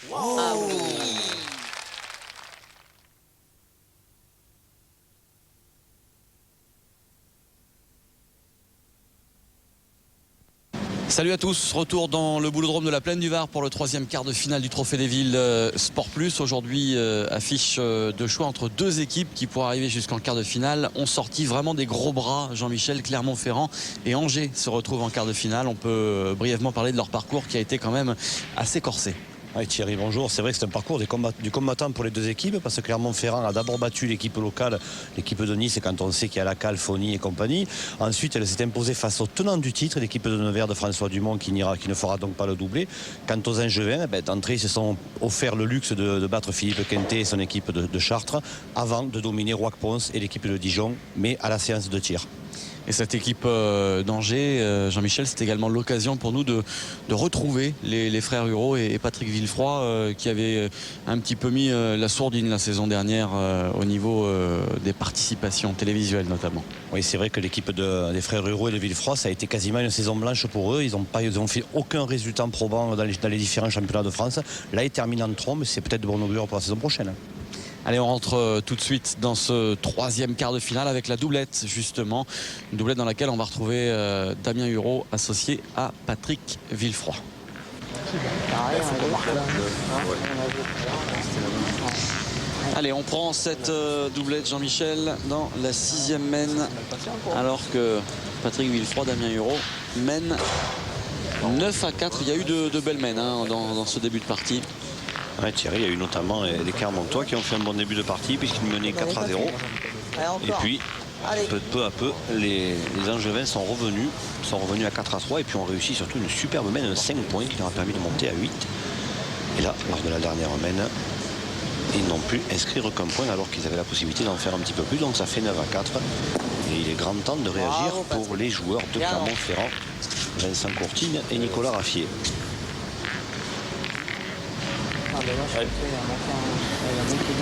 Ah oui. Salut à tous, retour dans le Boulodrome de la Plaine du Var pour le 3e quart de finale du Trophée des Villes Sport Plus. Aujourd'hui, affiche de choix entre deux équipes qui, pour arriver jusqu'en quart de finale, ont sorti vraiment des gros bras. Jean-Michel, Clermont-Ferrand et Angers se retrouvent en quart de finale. On peut brièvement parler de leur parcours qui a été quand même assez corsé. Oui, Thierry, bonjour. C'est vrai que c'est un parcours du combattant pour les deux équipes parce que Clermont-Ferrand a d'abord battu l'équipe locale, l'équipe de Nice, quand on sait qu'il y a la Cale, Fony et compagnie. Ensuite, elle s'est imposée face au tenant du titre, l'équipe de Nevers de François Dumont qui ne fera donc pas le doublé. Quant aux Angevins, d'entrée, ils se sont offert le luxe de battre Philippe Quintet et son équipe de Chartres avant de dominer Roac-Pons et l'équipe de Dijon, mais à la séance de tir. Et cette équipe d'Angers, Jean-Michel, c'est également l'occasion pour nous de retrouver les frères Hureau et Patrick Villefroy qui avaient un petit peu mis la sourdine la saison dernière au niveau des participations télévisuelles notamment. Oui, c'est vrai que l'équipe des frères Hureau et de Villefroy, ça a été quasiment une saison blanche pour eux. Ils ont fait aucun résultat probant dans les différents championnats de France. Là, ils terminent en trombe, c'est peut-être de bon augure pour la saison prochaine. Allez, on rentre tout de suite dans ce 3e quart de finale avec la doublette, justement. Une doublette dans laquelle on va retrouver Damien Hureau associé à Patrick Villefroy. Allez, on prend cette doublette, Jean-Michel, dans la 6e mène, alors que Patrick Villefroy, Damien Hureau mène 9-4. Il y a eu de belles mènes dans ce début de partie. Ouais, Thierry, il y a eu notamment les Clermontois qui ont fait un bon début de partie puisqu'ils menaient 4-0. Et puis, peu à peu, les Angevins sont revenus à 4-3 et puis ont réussi surtout une superbe mène, 5 points qui leur a permis de monter à 8. Et là, lors de la dernière mène, ils n'ont pu inscrire aucun point alors qu'ils avaient la possibilité d'en faire un petit peu plus. Donc ça fait 9-4. Et il est grand temps de réagir pour les joueurs de Clermont-Ferrand, Vincent Courtine et Nicolas Raffier.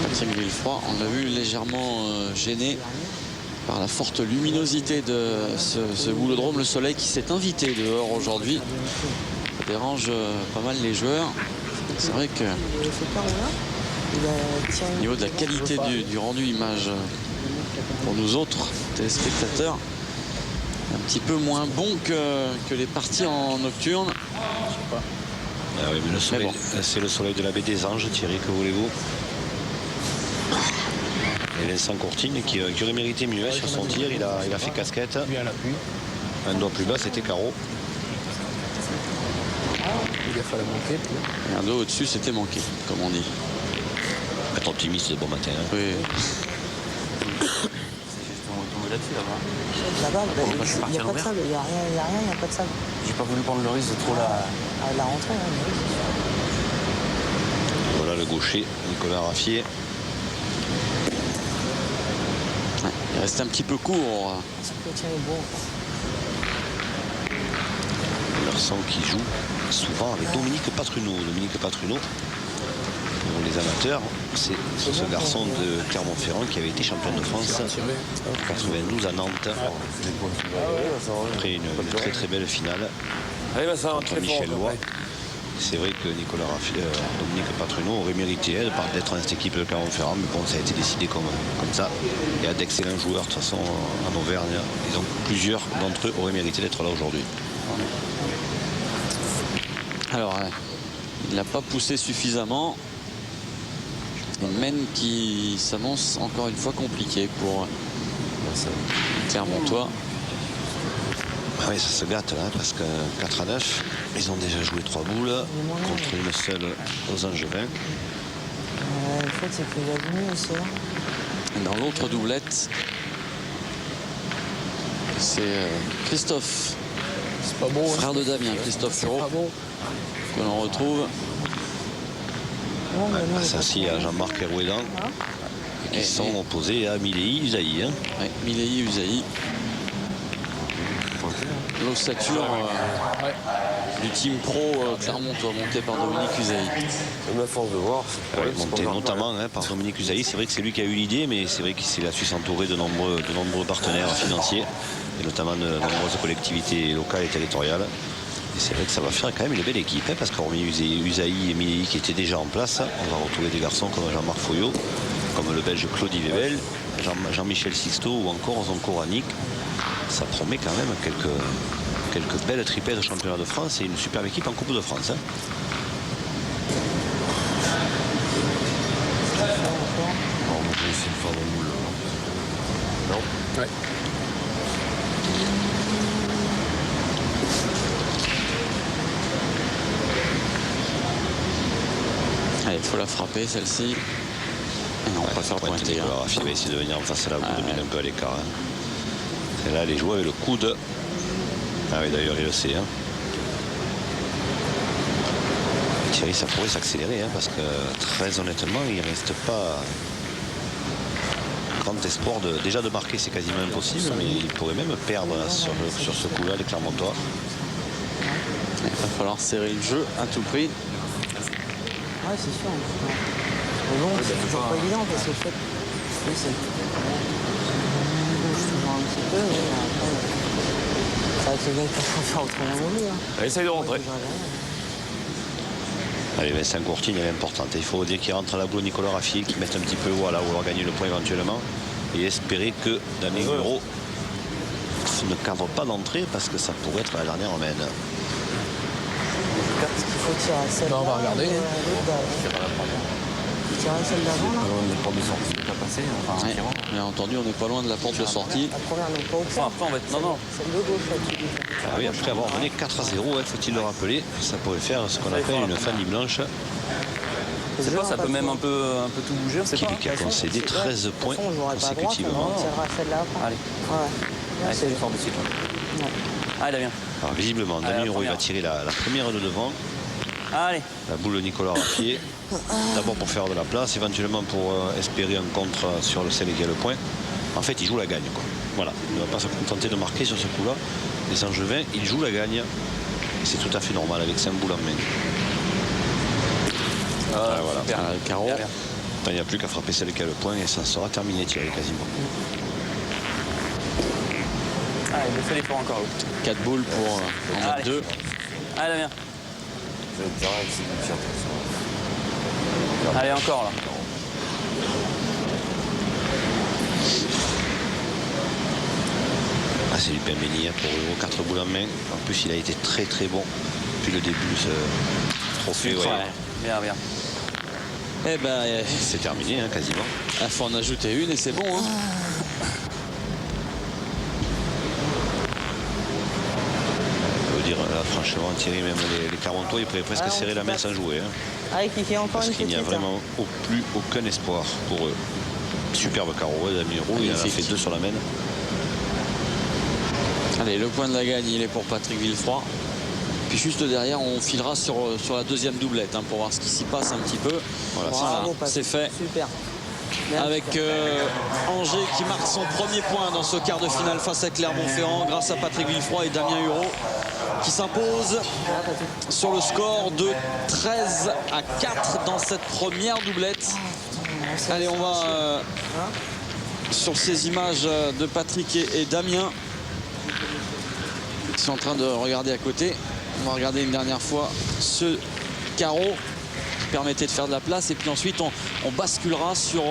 Patrick Villefroy, on l'a vu légèrement gêné par la forte luminosité de ce boulodrome. Le soleil qui s'est invité dehors aujourd'hui, ça dérange pas mal les joueurs. C'est vrai que au niveau de la qualité du rendu image pour nous autres téléspectateurs, un petit peu moins bon que les parties en nocturne. Ah oui, mais le soleil, c'est le soleil de la baie des Anges, Thierry, que voulez-vous? Et Vincent Courtine qui aurait mérité mieux sur son tir, il a fait casquette. Un doigt plus bas, c'était carreau. Il a fallu monter. Et un doigt au-dessus, c'était manqué, comme on dit. Être optimiste de bon matin. Hein. Oui. Là-bas, il n'y a pas de sable, il n'y a rien, il n'y a pas de sable. J'ai pas voulu prendre le risque de trop la rentrée, Voilà le gaucher, Nicolas Raffier. Ouais, il reste un petit peu court. Ça peut tirer bon. Garçon qui joue souvent avec Dominique Patruneau. Dominique Patruneau, pour les amateurs, c'est ce garçon de Clermont-Ferrand qui avait été champion de France en 92 à Nantes. Après une très très belle finale contre Michel Lois. C'est vrai que Dominique Patruneau aurait mérité d'être dans cette équipe de Clermont-Ferrand, mais bon, ça a été décidé comme ça. Il y a d'excellents joueurs de toute façon en Auvergne, et donc plusieurs d'entre eux auraient mérité d'être là aujourd'hui. Alors, il n'a pas poussé suffisamment. Une mène qui s'annonce encore une fois compliquée pour Clermontois. Ah oui, ça se gâte parce que 4-9, ils ont déjà joué 3 boules contre une seule aux Angevins. Le fait, c'est qu'il y a du mieux aussi. Dans l'autre doublette, c'est Christophe, pas bon, frère de Damien, Christophe Hureau, que l'on retrouve. Associé à Jean-Marc Herouédan, qui sont opposés à Milei Usaï. Ouais, Milei Usaï. L'ossature du team pro Clermontois, monté par Dominique Usaï. C'est ma force de voir. Monté notamment par Dominique Usaï. C'est vrai que c'est lui qui a eu l'idée, mais c'est vrai qu'il a su s'entourer de nombreux partenaires financiers, et notamment de nombreuses collectivités locales et territoriales. Et c'est vrai que ça va faire quand même une belle équipe, hein, parce qu'hormis Usaï et Milei qui étaient déjà en place, on va retrouver des garçons comme Jean-Marc Foyot, comme le Belge Claudie Webel, Jean-Michel Sixto ou encore Zonko Ranik. Ça promet quand même quelques belles triplettes de championnat de France et une superbe équipe en Coupe de France. Hein. On va essayer de faire le moule. Non. Ouais. Allez, il faut la frapper celle-ci. Non, on préfère pointer. Nicolas Raffi va essayer de venir en face à la boule, de mettre un peu à l'écart. Hein. Et là, les joueurs avec le coude. Ah oui, d'ailleurs, il le sait. Hein. Thierry, ça pourrait s'accélérer, hein, parce que très honnêtement, il ne reste pas grand espoir déjà de marquer, c'est quasiment impossible, mais il pourrait même perdre sur ce coup-là, les Clermontois. Il va falloir serrer le jeu à tout prix. Ouais, c'est sûr. Mais bon, c'est toujours pas évident parce que le fait. Oui, c'est. Je toujours un petit peu, mais après. C'est vrai que le gars, il peut pas faire autrement non plus. Hein. Essaye de rentrer. Allez, Vincent Courtine, elle est importante. Il faut dire qu'il rentre à la boule Nicolas Raffi, qui mette un petit peu voilà, vouloir gagner le point éventuellement. Et espérer que Damien Bureau ne cadre pas d'entrée parce que ça pourrait être la dernière en main. Est-ce qu'il faut tirer à celle-là? On va regarder. Tirer à celle d'avant, là? Pas loin des portes de sortie, c'est pas passé. Enfin, Ouais, bien entendu, on n'est pas loin de la porte de sortie. La première, non, pas au point. après, on va être. Non, non. Celle de gauche, là-dessus. Ah oui, après avoir mené 4-0, faut-il le rappeler, ça pourrait faire ce qu'on appelle une Fanny Blanche. Je sais pas, ça peut même un peu tout bouger, on sait pas. Qui a concédé 13 points consécutivement. On tirera celle-là après. Allez. Ouais. Allez, c'est fort dessus. Ouais. Allez, viens. Alors visiblement, Allez, Damien la Bureau il va première. tirer la première de devant. Allez. La boule de Nicolas Raffier. D'abord pour faire de la place, éventuellement pour espérer un contre sur celle qui a le point. En fait, il joue la gagne, quoi. Voilà, il ne va pas se contenter de marquer sur ce coup-là. Les Angevins, il joue la gagne. C'est tout à fait normal avec 5 boules en main. Voilà. Super. Le carreau. Bien, bien. Il n'y a plus qu'à frapper celle qui a le point et ça sera terminé, Thierry, quasiment. Allez, je fais l'effort encore. 4 boules pour en mettre Allez. 2. Allez, viens. Allez, encore là. Ah, c'est du Pembeni pour Euro, 4 boules en main. En plus, il a été très très bon depuis le début de ce trophée. Ouais. Bien, bien. Eh ben, C'est terminé, hein, quasiment. il faut en ajouter une et c'est bon. Hein. Je veux dire, là, franchement, Thierry, même les Clermontois, ils pourraient presque serrer la main sans jouer. Hein, Allez, Kiki, encore parce une qu'il n'y a petite. vraiment plus aucun espoir pour eux. Superbe carreau, Damien Roux, il en a Magnifique. fait 2 sur la main. Allez, le point de la gagne, il est pour Patrick Villefroy. Puis juste derrière, on filera sur la deuxième doublette hein, pour voir ce qui s'y passe un petit peu. Voilà, Bravo, c'est Patrick. fait. Super. Bien, Avec Angers qui marque son premier point dans ce quart de finale face à Clermont-Ferrand grâce à Patrick Villefroy et Damien Hureau qui s'imposent sur le score de 13-4 dans cette première doublette. Allez, on va sur ces images de Patrick et Damien. Ils sont en train de regarder à côté. On va regarder une dernière fois ce carreau qui permettait de faire de la place. Et puis ensuite, on basculera sur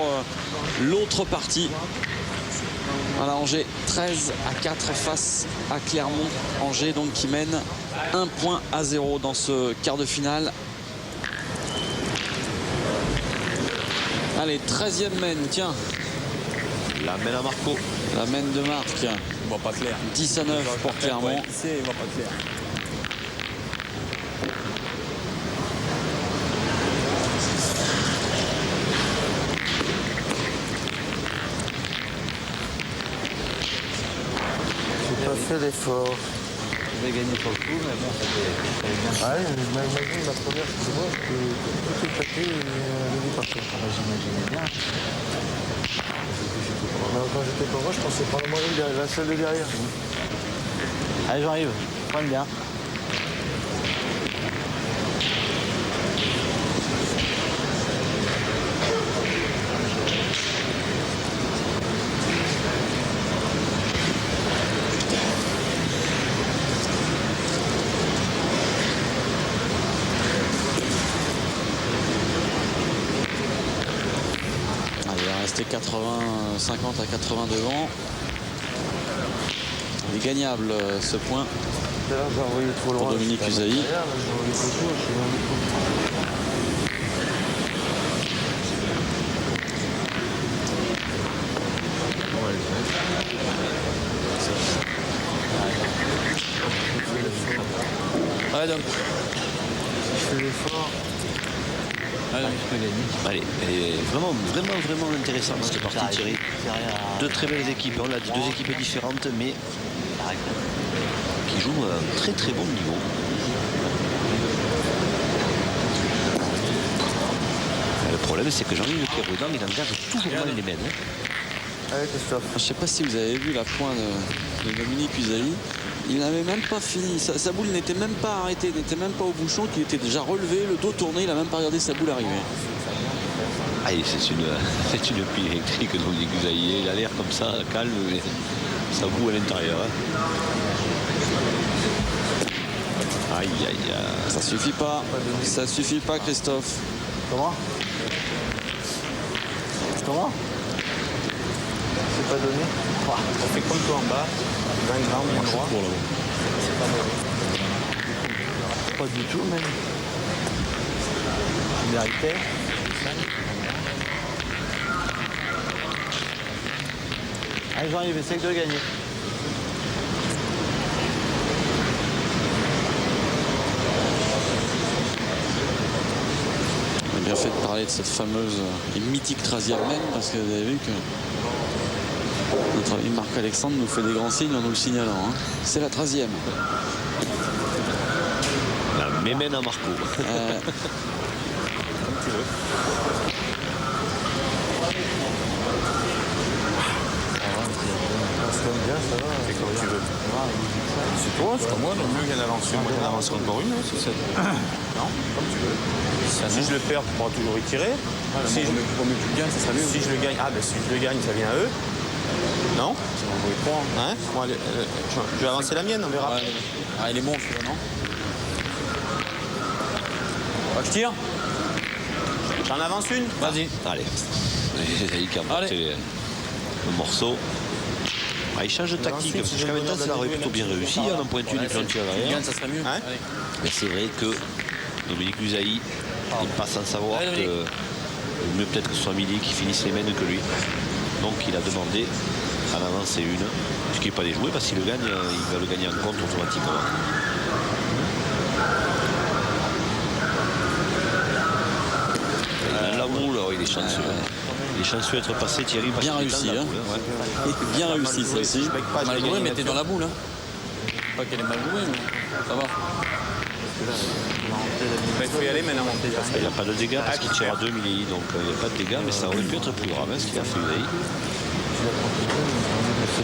l'autre partie. Voilà, Angers 13-4 face à Clermont. Angers donc qui mène 1-0 dans ce quart de finale. Allez, 13e mène, tiens. La main à Marco. La mène de Marc. On voit pas clair. 10-9 pour Clermont. Ouais, ici, on voit pas clair. J'ai pas fait l'effort. J'ai gagné pour le coup, mais bon, ça fait bien. Ouais, imagine la première, c'est moi, je peux tout éclater et aller partir. J'imaginais bien. Quand j'étais pas moi, je pensais prendre moi la seule de derrière. Allez, j'arrive. Prends bien. restait 50 à 80 devant. Il est gagnable ce point Tout à l'heure, j'ai envoyé trop loin. pour Dominique Je suis pas Usaï. derrière, là, j'ai envoyé trop tôt, je suis dans le coup. Ouais, Dom. Je fais l'effort. Allez, elle est vraiment intéressante cette partie, Thierry. Deux très belles équipes, on l'a dit, deux équipes différentes, mais qui jouent à un très bon niveau. Le problème, c'est que Jean-Yves Kéroudan, il engage toujours mal les mêmes. Allez, Christophe. Je ne sais pas si vous avez vu la pointe de Dominique Usaï. Il n'avait même pas fini. Sa boule n'était même pas arrêtée, n'était même pas au bouchon, qu'il était déjà relevé, le dos tourné. Il n'a même pas regardé sa boule arriver. Ah, c'est une pile électrique, Dominique Usaï. Il a l'air comme ça, calme, mais ça boue à l'intérieur. Aïe, aïe, aïe. Ça suffit pas. Ça suffit pas, Christophe. Comment? C'est pas donné. On fait comme toi en bas, 20 grammes, bien droit. C'est pas mauvais. Pas du tout, même. Vérité. Allez Jean-Yves, essaye de gagner. On a bien fait de parler de cette fameuse et mythique 13e main, parce que vous avez vu que notre ami Marc-Alexandre nous fait des grands signes en nous le signalant. Hein. C'est la 13e. La mémène à Marco. Bien, ça va. Fais comme tu veux. C'est toi, c'est pas moi. Non, il y en a lancé. Moi, j'en avance encore une. C'est ça. Non, comme tu veux. Si je le perds, tu pourras toujours y tirer. Si je le gagne, ça sera mieux. Si je le gagne, si je le gagne, ça vient à eux. Non? Hein? Bon, allez, je vais avancer la mienne, on verra. Ah, il est bon celui-là, non? Je tire. J'en avance une. Vas-y. Allez. Il qui a emporté le morceau. Il change de tactique, parce que jusqu'à maintenant, ça aurait plutôt bien réussi, en pointu des plantiers à l'arrière. Ça serait mieux. Hein? Mais c'est vrai que Dominique Usaï, il passe sans savoir que le mieux peut-être que ce soit Mili qui finisse les mêmes que lui. Donc il a demandé à en avancer une, ce qui n'est pas déjoué, parce qu'il le gagne, il va le gagner en compte automatiquement. Il a la boule, alors il est chanceux. Il est chanceux d'être passé, Thierry. Bien réussi, hein. Bien réussi, ça aussi. Mal joué, mais t'es dans la boule. Hein. Pas qu'elle est mal jouée, mais ça va. Il faut y aller maintenant. Il n'y a pas de dégâts parce qu'il tire à 2 milli, donc il n'y a pas de dégâts, mais ça aurait pu être plus grave, ce qu'il a fait Usaï.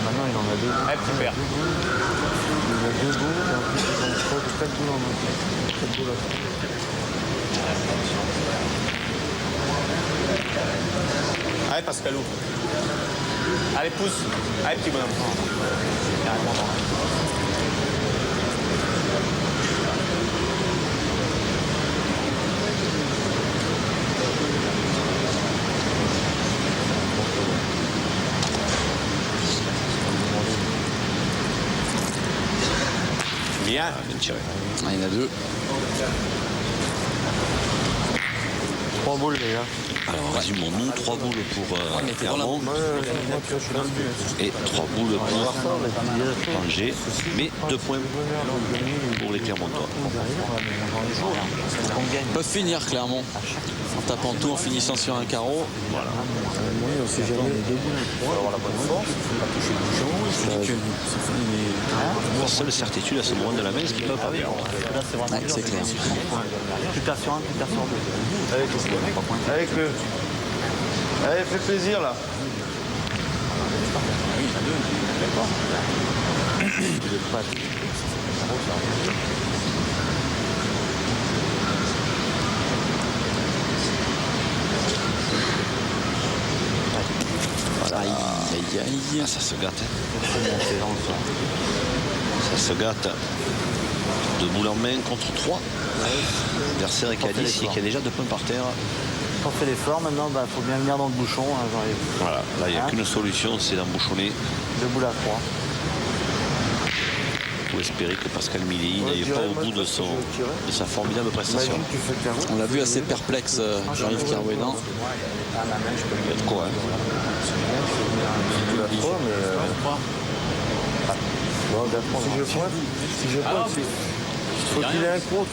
Maintenant, il en a deux. Tu perds. Il a deux boules, et en plus, ils ont 4 boules en main. 4 boules à faire. Allez, Pascalou. Allez, pousse. Allez, petit bonhomme. Carrément dans bien. Bien tiré. Ah, il y en a deux. 3 boules, les gars. Alors, résumons-nous, 3 boules pour Clermont et 3 boules pour Angers, mais 2 points pour les Clermontois. Ils peuvent finir clairement. En tapant tout, en finissant sur un carreau. Voilà. Oui, on sait jamais. Il faut avoir la bonne force. Il faut pas toucher le bouchon. La seule certitude à ce moment de la main, c'est qu'ils ne peuvent pas perdre. Ouais, c'est clair. Tu perds sur un, tu perds sur deux. Avec le. Allez, fais plaisir là. Oui, il y en a deux. D'accord. Aïe, aïe, aïe. Ah, ça se gâte. Ça se gâte. 2 boules en main contre 3. Adversaire qui a 10 et qui a déjà 2 points par terre. On fait l'effort, maintenant, il faut bien venir dans le bouchon. Hein, Voilà, là, il n'y a Hein qu'une solution, c'est d'embouchonner. debout la croix. Pour espérer que Pascal Milly n'aille pas au bout de sa formidable prestation. Imagine, tu fais carreau. On l'a vu assez perplexe, Jean-Yves Kerouédan. Il y a de quoi, hein. Tu la croix, mais. Bon, si je pointe, faut qu'il ait un compte.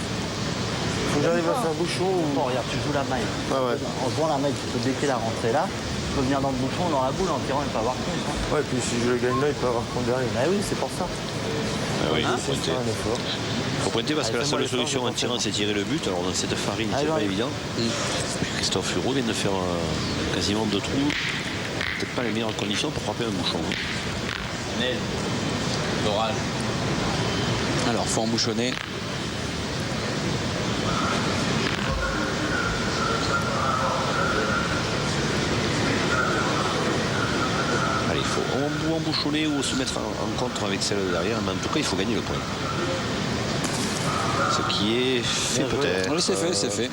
Faut que j'arrive à faire bouchon ou. Bon, regarde, tu joues la maille. Ah ouais. En jouant la maille, tu peux décaler la rentrée là. Tu peux venir dans le bouchon, dans la boule, en tirant, il peut avoir compte. Hein. Ouais, puis si je le gagne là, il peut avoir compte derrière. Bah oui, c'est pour ça. Ah oui, il faut C'est pointer. ça un effort. Il faut pointer parce que la seule solution en tirant, c'est tirer le but. Alors dans cette farine, c'est pas évident. Christophe Hureau vient de faire quasiment 2 trous. Peut-être pas les meilleures conditions pour frapper un bouchon. Alors, faut embouchonner. Allez, il faut ou embouchonner ou se mettre en contre avec celle de derrière. Mais en tout cas, il faut gagner le point. Ce qui est fait peut-être. Oui, c'est fait, c'est fait.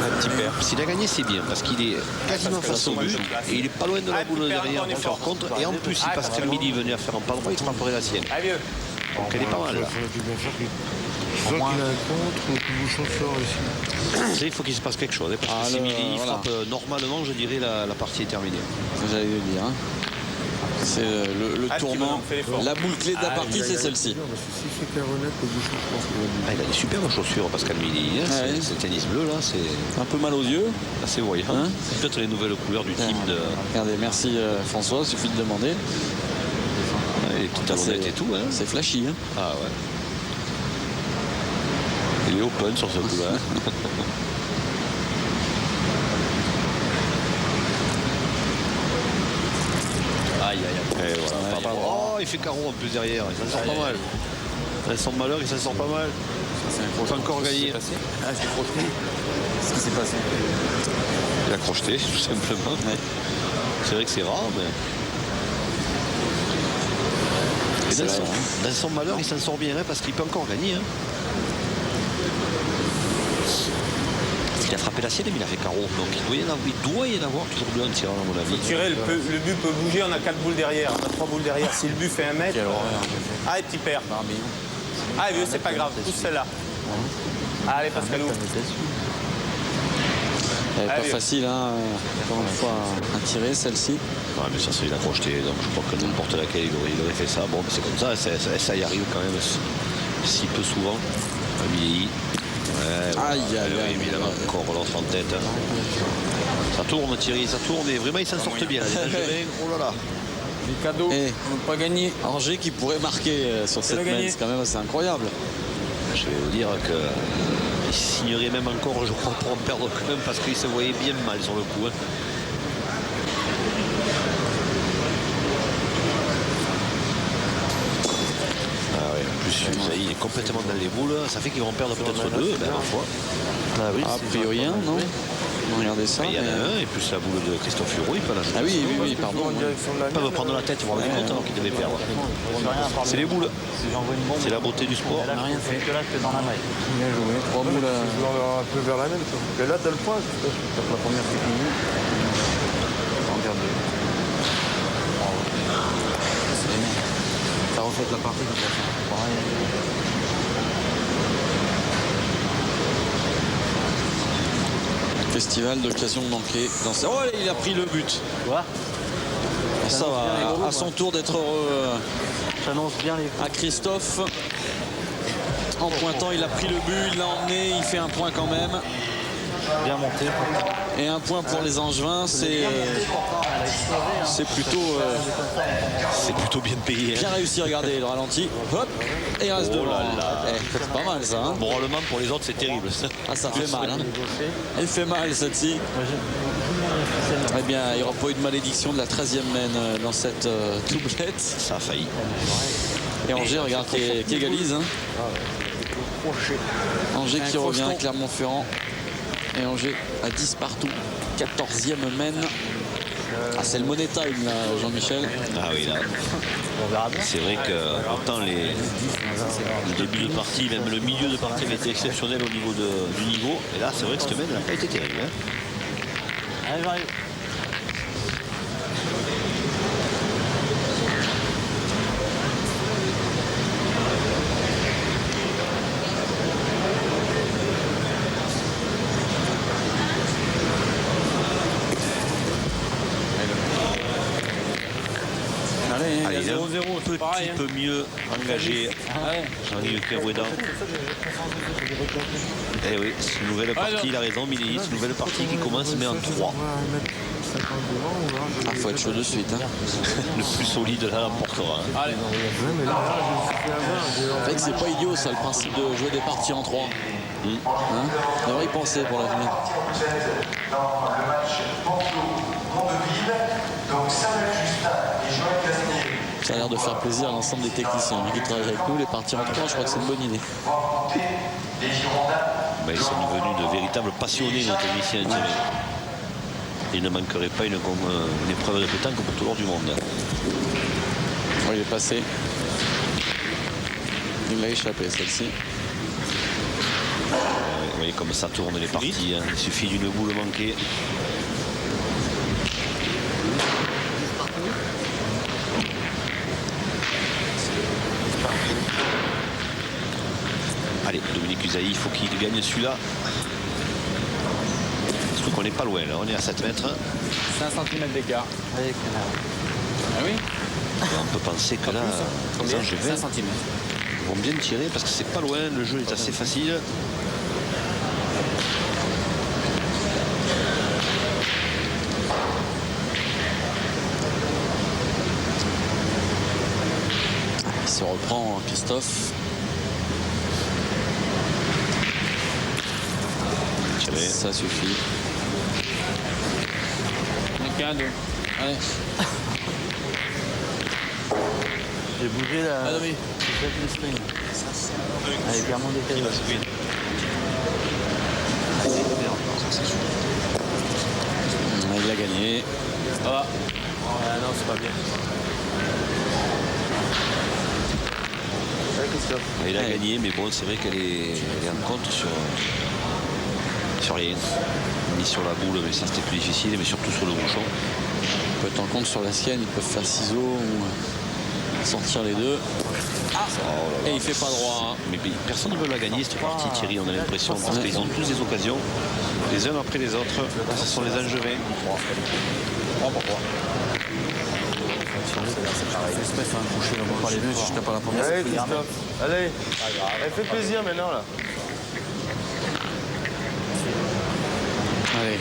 Un petit père. S'il a gagné, c'est bien parce qu'il est quasiment face au but et il est pas loin de la boule derrière pour faire contre. Et en plus, si Pascal Milly venait à faire un pas droit, il frapperait la sienne. Donc elle est pas mal là. Soit qu'il a un contre ou que le bouchon sort ici. Il faut qu'il se passe quelque chose. Hein, parce Ah, que si Milly voilà. frappe normalement, je dirais la partie est terminée. J'allais le dire. Hein. C'est le tournant. La boule clé de la partie, c'est celle-ci. Non, parce que s'il fait carreau net, le bouchon, je pense qu'il va bien. Ah, il a des superbes chaussures, Pascal Milly. Hein, Ouais. c'est tennis bleu là, c'est Un peu mal aux yeux. assez voyant. Hein C'est peut-être les nouvelles couleurs du team de. Regardez, merci François, suffit de demander. Ouais, les petites talonnettes et tout. Hein. C'est flashy. Hein. Ah ouais. Il est open sur ce coup-là. Aïe, aïe, aïe. Et voilà, Ouais, pardon. Oh, il fait carreau en plus derrière. Il s'en sort pas mal. Vincent Malheur, il s'en sort pas mal. Il faut encore gagner. Ah, c'est crocheté. Qu'est-ce qui s'est passé? Il a crocheté, tout simplement. Ouais. C'est vrai que c'est rare, mais. Et dans son malheur, il s'en sort bien hein, parce qu'il peut encore gagner. Hein. Il a frappé la sienne, mais il a fait carreau. Donc il doit y en avoir toujours deux en tirant, à mon avis. Tirer, le but peut bouger, on a 4 boules derrière, on a 3 boules derrière. Si le but fait 1 mètre. Ah, et petit père. Ah, vieux, c'est pas grave, pousse celle-là. Allez, Pascalou. Elle est pas Allez. facile, hein, encore une fois, à tirer celle-ci. Ouais, mais ça, c'est il a crocheté. Donc je crois que n'importe laquelle, il aurait fait ça. Bon, mais c'est comme ça, ça y arrive quand même si peu souvent. Milly. Ouais, Aïe, aïe, aïe. évidemment, encore relance en tête. Ça tourne, Thierry, ça tourne, et vraiment, ils s'en sortent bien. Les Angevins, oh là là. Les cadeaux, Et on n'a pas gagné. Angers qui pourrait marquer sur cette le main, gagné. c'est quand même assez incroyable. Je vais vous dire qu'il signerait même encore, je crois, pour en perdre quand même, parce qu'il se voyait bien mal sur le coup. Hein. Ah ouais, en plus, il est complètement dans les boules. Ça fait qu'ils vont perdre peut-être deux, ben, ma foi. Ah oui, A priori, un, non? Regardez ça. Il y en a mais- un, et plus la boule de Christophe Hureau, il peut la Ah oui, oui, oui, pardon. En direction de la Ils peuvent mienne, prendre la tête, ils vont avoir compte alors qu'ils devaient perdre. C'est les boules. Si j'envoie une bombe, C'est la beauté du sport. elle a rien fait que là, que dans la maille. Bien joué. 3 boules. je l'enverrai un peu vers la mienne. Et là, t'as le point. La première c'est fini. On perd deux. T'as refait la partie de toute façon. Pareil. Festival d'occasion manquée. Dans ce... Oh, il a pris le but. Tu vois? Ça va, à son tour d'être heureux. J'annonce bien les. À Christophe. En pointant, il a pris le but, il l'a emmené, il fait un point quand même. Bien monté. Et un point pour les Angevins, c'est plutôt C'est plutôt bien payé. bien réussi. Regardez le ralenti. Hop, et il reste devant. C'est pas mal ça. Hein. Moralement, pour les autres, c'est terrible. Ah, ça fait mal. Hein. Elle fait mal celle-ci. Eh bien, il n'y aura pas eu de malédiction de la 13e main dans cette doublette. Ça a failli. Et Angers, regarde, qui égalise. Hein. Angers qui revient à Clermont-Ferrand. Et Angers à 10 partout. 14e main. Ah, c'est le money time là, Jean-Michel. Ah oui, là. C'est vrai que autant le début de partie, même le milieu de partie avait été exceptionnel au niveau du niveau. Et là, c'est vrai que cette semaine, elle n'a pas été terrible. Hein. Allez, j'arrive. Allez, Allez, un petit peu mieux engagé. Jean-Yves Kerouédan. Eh oui, c'est une nouvelle partie, il a raison, Milly, c'est une nouvelle partie qui commence, mais en 3. Ah, faut être chaud de suite. Hein. Le plus solide là l'emportera. Hein. Allez. C'est vrai que c'est pas idiot ça, le principe de jouer des parties en 3. Hein, on devrait y penser pour l'avenir. Dans le match Bordeaux-Mondeville, donc Samuel Justin et Joël Casnier Ça a l'air de faire plaisir à l'ensemble des techniciens qui travaillent avec nous. Les parties en 3, je crois que c'est une bonne idée. vont affronter les Girondins. Ben, ils sont devenus de véritables passionnés, nos techniciens Thierry. Il ne manquerait pas une épreuve de pétanque pour tout l'or du monde. Oh, il est passé. Il l'a échappé celle-ci. Vous voyez comme ça tourne les parties. Hein. Il suffit d'une boule manquée. Allez, Dominique Usaï, il faut qu'il gagne celui-là. Je trouve qu'on n'est pas loin là, on est à 7 mètres. 5 cm d'écart. Allez, connard. Ah oui. On peut penser que là, les Angevins 5 cm. vont bien tirer parce que c'est pas loin, le jeu est assez facile. Il se reprend, Christophe. Tirer. Ça suffit. Qu'un, deux. Allez. J'ai bougé la. Ah non, mais. J'ai fait le string. Elle est clairement décalée. Il a gagné. Ça va. Ah non, c'est pas bien. Il a Ouais. gagné, mais bon, c'est vrai qu'elle est en compte sur rien. Ni sur la boule, mais ça c'était plus difficile, mais surtout sur le bouchon. On peut être en compte sur la sienne, ils peuvent faire ciseaux ou sortir les deux. Et il fait pas droit. Hein. Mais personne ne veut la gagner cette partie, Thierry, on a l'impression, parce qu'ils ont tous des occasions, les uns après les autres. Ce sont les Angevins. J'espère faire un coucher là-bas par les deux si je tape pas la première. Allez, Christophe. Allez. Fais plaisir maintenant, là. Allez,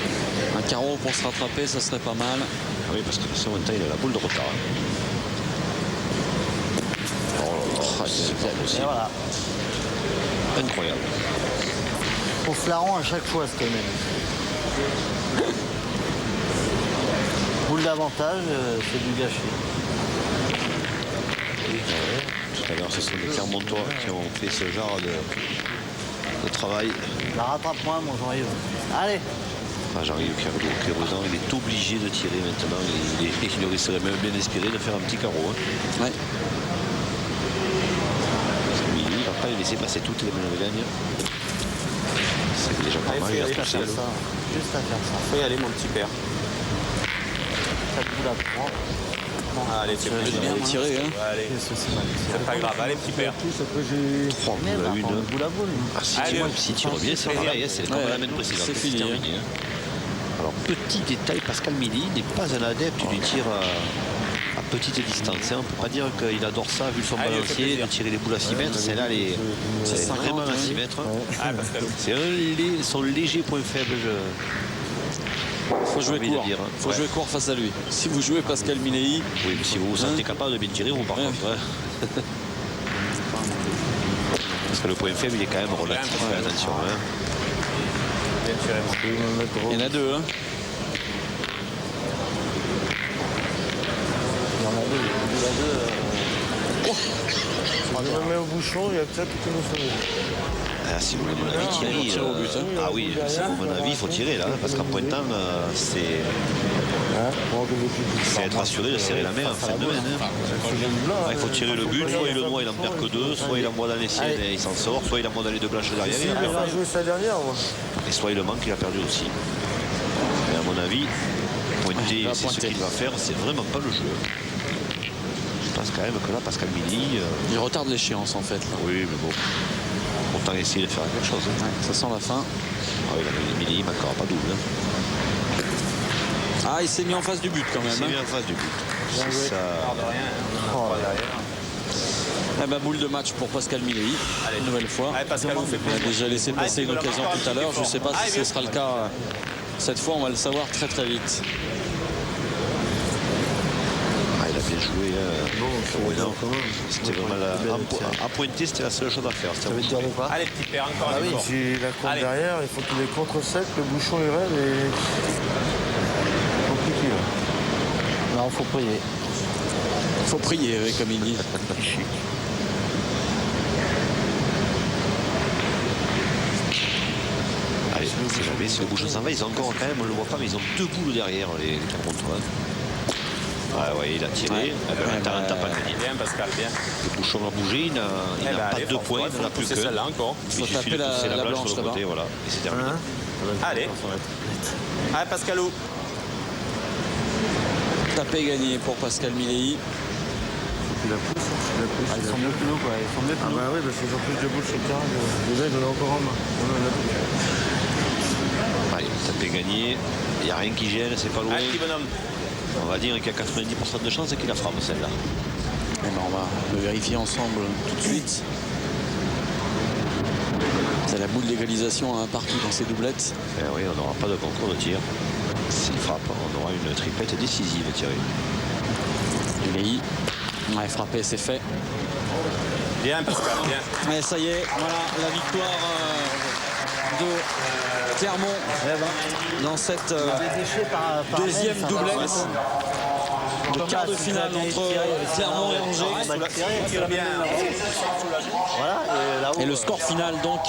un carreau pour se rattraper, ça serait pas mal. Ah oui, parce que ce moment il a la boule de retard. Hein. Oh, C'est pas Et possible. voilà. Incroyable. Au flaron à chaque fois, ce même. Boule d'avantage, c'est du gâchis. Tout à l'heure, ce sont les Clermontois qui ont fait ce genre de travail. La rattrape-moi, mon Jean-Yves. Allez. Ah, Jean-Yves Kerouédan, il est obligé de tirer maintenant. Il aurait serait même bien inspiré de faire un petit carreau. Hein. Ouais. Mais lui, il ne va pas les laisser passer toutes les Ménavegagnes. C'est déjà pas mal, il a Juste à poussé. faire ça. Juste à faire ça. Faut y aller, mon petit père. 4 boules à 3. Allez, c'est plus Bien tiré, hein. Allez, c'est pas grave. Allez, petit père. 3 Mais boules à par une. contre, boule à boule. Ah, si Allez, tu tires bien, c'est pareil, hein, c'est comme Ouais, la semaine précédente. c'est fini, terminé, hein. Alors, petit détail, Pascal Milly n'est pas un adepte du tir à petite distance. Hein. On ne peut pas dire qu'il adore ça, vu son Allez, balancier, plaisir. de tirer les boules à 6 mètres. C'est là, c'est 50, vraiment à 6 ouais. mètres. Ah, Pascal. C'est son léger point faible. Faut jouer envie de court. dire, hein. Faut Ouais. jouer court face à lui. Si vous jouez Pascal Milei, Oui, mais si vous vous sentez capable de bien tirer, vous par Ouais. contre. Hein. Parce que le point faible, il est quand même relatif. Ouais. Attention. Hein. Bien tiré, mon. il y en a deux. Hein. Il y en a deux. Boule à deux. On me met au bouchon, il y a que ça qui peut nous sauver. Ah, si vous voulez mon avis, Thierry. tire au but, hein. Ah oui, si vous voulez mon avis, il faut tirer là, parce qu'en pointant, c'est être assuré de serrer la main en fin de main. Hein. Ah, il faut tirer le but, soit il le noie, il en perd que 2, soit il envoie dans les siennes et il s'en sort, soit il envoie dans les 2 blanches derrière, il en perd Il a joué sa dernière, moi. et soit il le manque, il a perdu aussi. Mais à mon avis, pointer, c'est ce qu'il va faire, c'est vraiment pas le jeu. Je pense quand même que là, Pascal Milly. Il retarde l'échéance en fait. Là. Oui, mais bon. Autant essayer de faire quelque chose. Hein. Ouais, ça sent la fin. Ah oui, Milly, il marquera pas double. Hein. Ah, il s'est mis en face du but quand même. Il s'est Hein. mis en face du but. C'est ça. Eh ben, boule de match pour Pascal Milly. Une nouvelle fois. Allez, Pascal, on fait Il a déjà laissé passer une occasion tout à l'heure. Je ne sais pas si ce sera le cas cette fois. On va le savoir très très vite. Ah, il a bien joué. Oui, non. C'était vraiment à pointer, c'était la seule chose à faire. Ça veut dire quoi? Allez, petit père, encore Ah un oui, effort. si la courbe Allez. derrière, il faut qu'il ait contre sec, le bouchon il rêve et. Compliqué là. Non, faut prier. Faut prier, oui, comme il dit. Allez, c'est jamais. Si le bouchon s'en va, ils ont encore quand même, on ne le voit pas, mais ils ont 2 boules derrière, les Clermontois. Ah ouais, il a tiré. T'as pas gagné. Bien, Pascal, bien. Le bouchon a bougé, il n'a pas 2 points, il n'en a plus que. celle-là encore. Il Faut suffit taper de pousser la la blanche blanche sur le côté, là-bas. voilà. Et c'est terminé. Allez. Allez, Pascalou. Tapé gagné pour Pascal Milly. Il la pousse, il la pousse. Ils sont mieux que nous, quoi. Ils sont mieux que Ah nous. bah oui, parce qu'ils ont plus de boules sur le terrain. Déjà, ils en ont encore un main. Allez, tapé gagné. Il n'y a rien qui gêne, c'est pas loin. Allez, petit bonhomme. On va dire qu'il y a 90% de chance qu'il la frappe celle-là. Eh ben, on va le vérifier ensemble tout de suite. C'est la boule d'égalisation à un partout dans ces doublettes. Eh oui, on n'aura pas de concours de tir. S'il frappe, on aura une triplette décisive tirée. Milly. Ouais, frappé, c'est fait. Bien, Pascal, bien. Et ça y est, voilà la victoire de Clermont dans cette deuxième doublette. Le quart de finale entre Clermont et Angers. Tire bien. Et le score final donc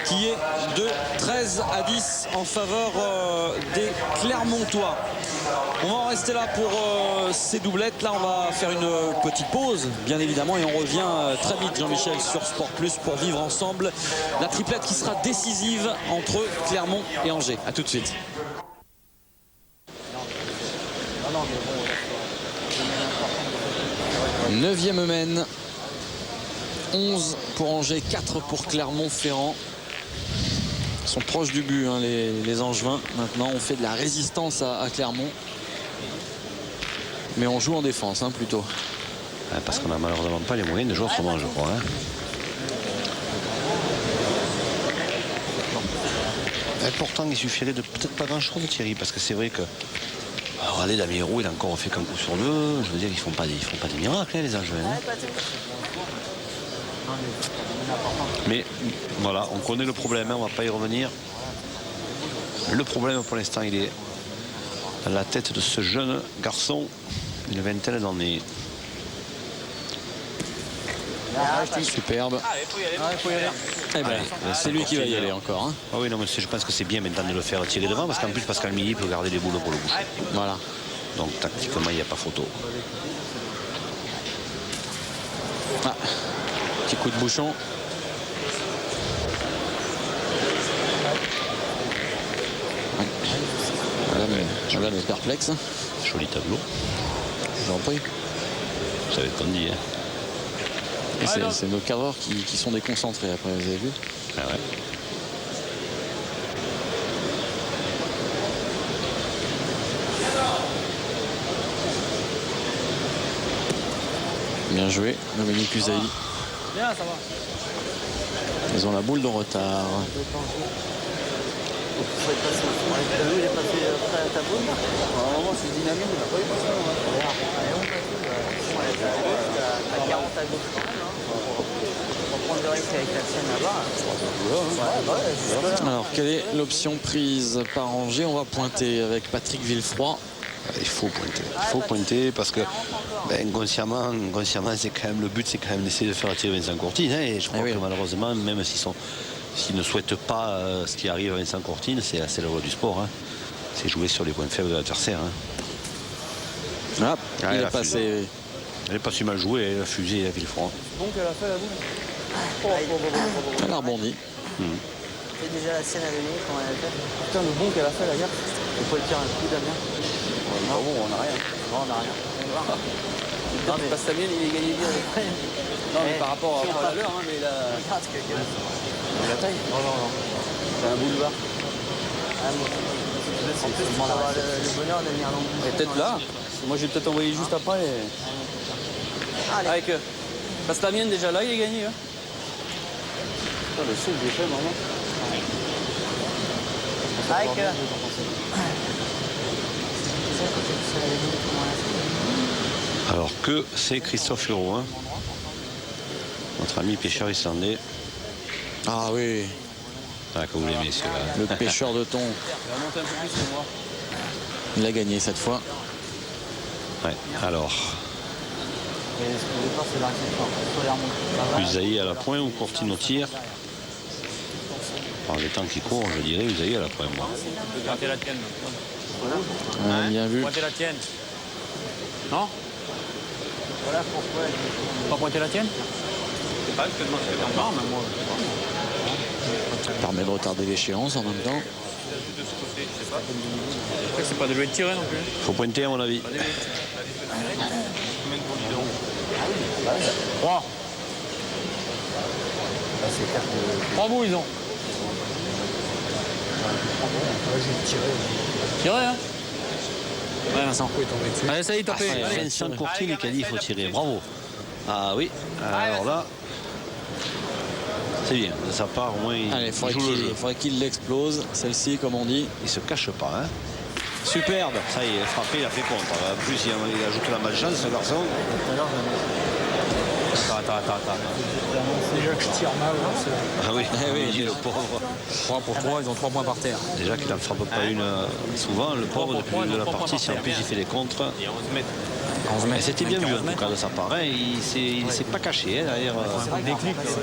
qui est de 13-10 en faveur des Clermontois. On va en rester là pour ces doublettes. Là, on va faire une petite pause, bien évidemment, et on revient très vite, Jean-Michel, sur Sport Plus pour vivre ensemble la triplette qui sera décisive entre Clermont et Angers. A tout de suite. Neuvième mène. 11 pour Angers, 4 pour Clermont-Ferrand. Ils sont proches du but, hein, les Angevins. Maintenant, on fait de la résistance à Clermont. Mais on joue en défense, hein, plutôt. Ouais, parce qu'on n'a malheureusement pas les moyens de jouer autrement, je crois. Hein. Et pourtant, il suffirait de peut-être pas grand-chose, Thierry, parce que c'est vrai que... Alors, regardez, Damien Roux, il a encore fait qu'un coup sur deux. Je veux dire, ils font pas des miracles, hein, les Angevins. Hein. Mais voilà, on connaît le problème, hein, on va pas y revenir. Le problème pour l'instant, il est à la tête de ce jeune garçon, une vingtaine d'années. Superbe. Eh ben, c'est lui qui va y aller encore. Hein. Ah oui, non, mais je pense que c'est bien maintenant de le faire tirer devant, parce qu'en plus Pascal Milly peut garder les boules pour le boucher. Voilà. Donc tactiquement, il n'y a pas photo. Ah, petit coup de bouchon. Ouais. Madame est perplexe. Joli tableau. Je vous en prie. Vous savez ce qu'on dit, hein. Et c'est nos cadreurs qui sont déconcentrés après, vous avez vu? Ah ouais. Bien joué, Dominique Usaï. Bien, ça va. Ils ont la boule de retard. T'as vu, il est passé près à ta boule là. Normalement, c'est dynamique, il n'a pas eu passé. À 40 à gauche quand même. On va prendre le risque avec la sienne là-bas. Alors, quelle est l'option prise par Angers? On va pointer avec Patrick Villefroy. Il faut pointer. Il faut pointer parce que Ben, inconsciemment, c'est quand même le but, c'est quand même d'essayer de faire tirer Vincent Courtine. Hein, et je crois que malheureusement, même s'ils ne souhaitent pas ce qui arrive à Vincent Courtine, c'est la loi du sport. Hein. C'est jouer sur les points faibles de l'adversaire. Hein. Ah, il est passé. Elle n'est pas si mal jouée, elle a fusé à Villefranc. Bon qu'elle a fait la boule. Elle a rebondi. C'est déjà la scène à donner quand elle a fait. Putain, le bon qu'elle a fait la gaffe. Il faut le tirer un coup Damien. Non, bon, on n'a rien. Non, on n'a rien. Non, mais Pastamien, il est gagné bien. Non, mais par rapport à la leur, hein, mais là. Regarde ce qu'elle a fait. La taille. Non. C'est un boulevard. Ah, moi. En plus, tu vas avoir le bonheur de venir l'emboucher. Peut-être là. Moi, j'ai peut-être envoyé juste après. Avec Pastamien, déjà là, il est gagné. Le seul que j'ai fait, vraiment. Alors que c'est Christophe Leroux, hein, notre ami pêcheur islandais. Ah oui, Ah, que vous l'aimez celui-là. le pêcheur de thon. Il a gagné cette fois. Ouais, alors. Usaï à la pointe ou Courtine au tir. Par les temps qui courent, je dirais Usaï à la pointe. Pointez la tienne. Bien vu. Pointez la tienne. Non? Voilà pourquoi. Pas pointer la tienne? Je sais pas, je te demande si c'est en mais moi. Ça permet de retarder l'échéance en même temps. C'est pas de lui tirer non plus. Faut pointer à mon avis. 3 bouts ils ont. Tirez, hein? Ouais, Vincent. Allez, ça y est, tapez. Vincent Courtine qui a dit il faut tirer. Bravo. Ah oui. Alors là, c'est bien. De sa part, au moins, Allez, il faudrait qu'il l'explose. Celle-ci, comme on dit. il se cache pas. Hein. Superbe. Ça y est, frappé, il a fait contre. En plus, il ajoute la malchance, ce garçon. Attends. C'est déjà que je tire mal. Ah oui, oui, il dit le pauvre. 3 pour 3, ils ont 3 points par terre. Déjà qu'il n'en frappe pas une souvent, le pauvre, depuis le début de la partie, si en plus il fait les contres. Et 11 mètres. Et c'était bien vu en tout cas de sa part. Hein. Il ne s'est pas caché hein,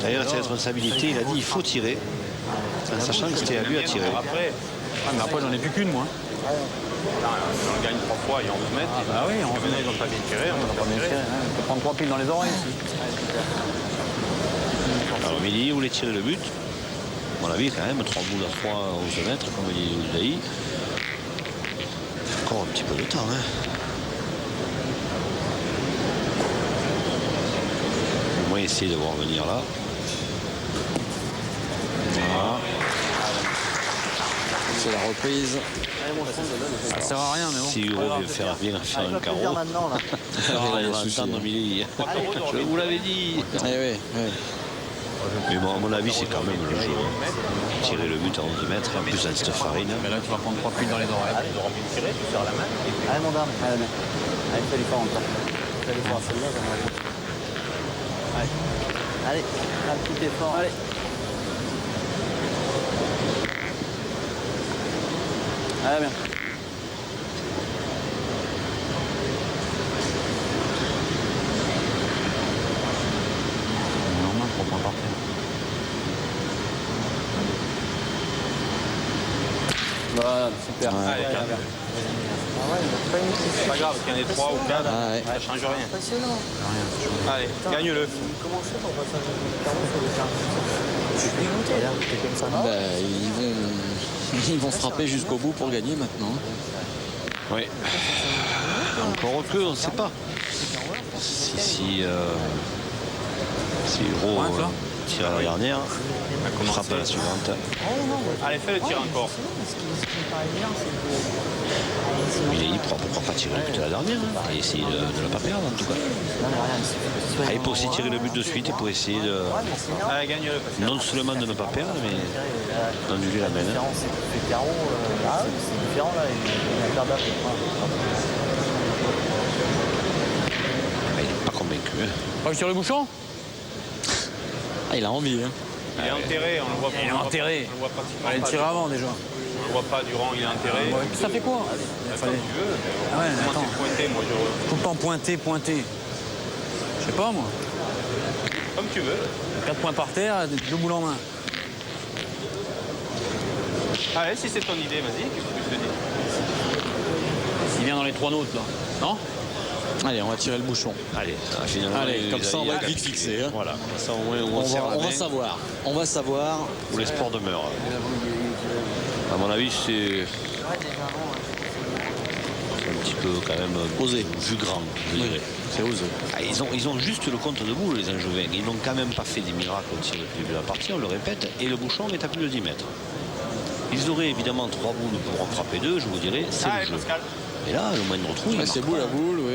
derrière ses responsabilités. Il a dit il faut tirer, en sachant que c'était à lui à tirer. Après, j'en ai plus qu'une, moi. On gagne 3 fois et 11 mètres. Ah oui, maintenant ils n'ont pas bien tiré. On n'a pas bien tiré. On peut prendre 3 piles dans les oreilles. Alors Midi voulait tirer le but. À mon avis, quand même, 3 boules à 3, 11 mètres, comme dit Usaï. Encore un petit peu de temps. Hein. Au moins essayer de voir venir là. Voilà. C'est la reprise. Ça sert à rien, mais bon. Si Euro veut faire un carreau, maintenant, là. il va entendre Midi. Je vous l'avais dit. Eh oui. Mais bon, à mon avis, c'est quand même le jeu. Tirer le but à 11 mètres, en plus dans cette farine. Mais là, tu vas prendre 3 piles dans les oreilles. Allez, mon dame. Allez, fais l'effort encore. Fais l'effort, celle-là, j'en ai. Allez, un petit effort. Allez. Allez, bien. Voilà, super. Allez, c'est pas grave, qu'il y en ait 3 ou 4, Ah, ouais. ça change rien. Impressionnant. Allez, gagne-le. Comment je fais pour passer un carreau sur le terrain? Je suis dégoûté, là. C'est comme ça. Bah, ils vont frapper jusqu'au bout pour gagner maintenant. Oui. Encore que, on ne sait pas. Si Euro tire à la dernière, on frappe à la suivante. Allez, fais le tir encore. Ce qui me paraît bien, c'est que... Il est libre, pourquoi pas tirer le but à la dernière et essayer de ne pas perdre en tout cas. Il peut aussi tirer le but de suite et pour essayer de Allez, gagne-le. non seulement de ne pas perdre, mais d'annuler la main. C'est carreau, c'est différent là, il a perdu. Il n'est pas convaincu. Oh, je tire le bouchon. Ah, il a envie. Hein. Il est enterré, on le voit. Il est enterré. On le voit pratiquement. Allez, le tirer avant déjà. Je vois pas Durand, il a intérêt. Ça fait quoi? Comme tu veux. Ah ouais, Comment attends. t'es pointé, moi je... Tout le temps pointer. Je sais pas moi. Comme tu veux. 4 points par terre, 2 boules en main. Ah ouais, si c'est ton idée, vas-y, qu'est-ce que je te dis? Il vient dans les 3 nôtres là. Non? Allez, on va tirer le bouchon. Allez, finalement, Allez, comme ça, on va être vite fixé. Hein. Voilà, ça au moins On va savoir. On va savoir. où les sports demeurent. À mon avis, c'est un petit peu quand même Osé. vu grand, je dirais. C'est osé. Ah, ils ont juste le compte de boule, les Angevins. Ils n'ont quand même pas fait des miracles au tir depuis le début de la partie, on le répète, et le bouchon est à plus de 10 mètres. Ils auraient évidemment 3 boules pour en frapper 2, je vous dirais, c'est le jeu. Et là, le moindre trou, Ouais, c'est boule à boule, oui.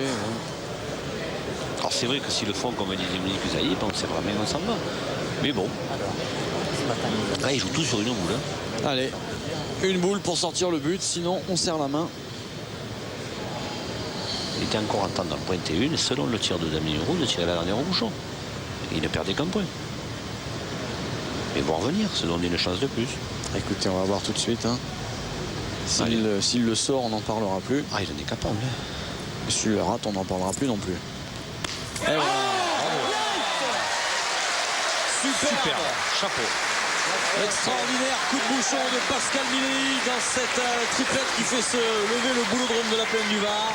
Alors c'est vrai que s'ils le font comme dit Dominique Zaï, bon, c'est vraiment on s'en va. Mais bon. Là, ils jouent tout sur une boule. Hein. Allez, une boule pour sortir le but, sinon on serre la main. Il était encore en temps d'en pointer une, selon le tir de Damien Hureau, de tirer la dernière au bouchon. Il ne perdait qu'un point. Mais bon, revenir, se donner une chance de plus. Écoutez, on va voir tout de suite. Hein. S'il le sort, on n'en parlera plus. Ah, il en est capable. Hein. S'il le rate, on n'en parlera plus non plus. Et voilà. Super, chapeau. Extraordinaire coup de bouchon de Pascal Milei dans cette triplette qui fait se lever le boulodrome de la Plaine du Var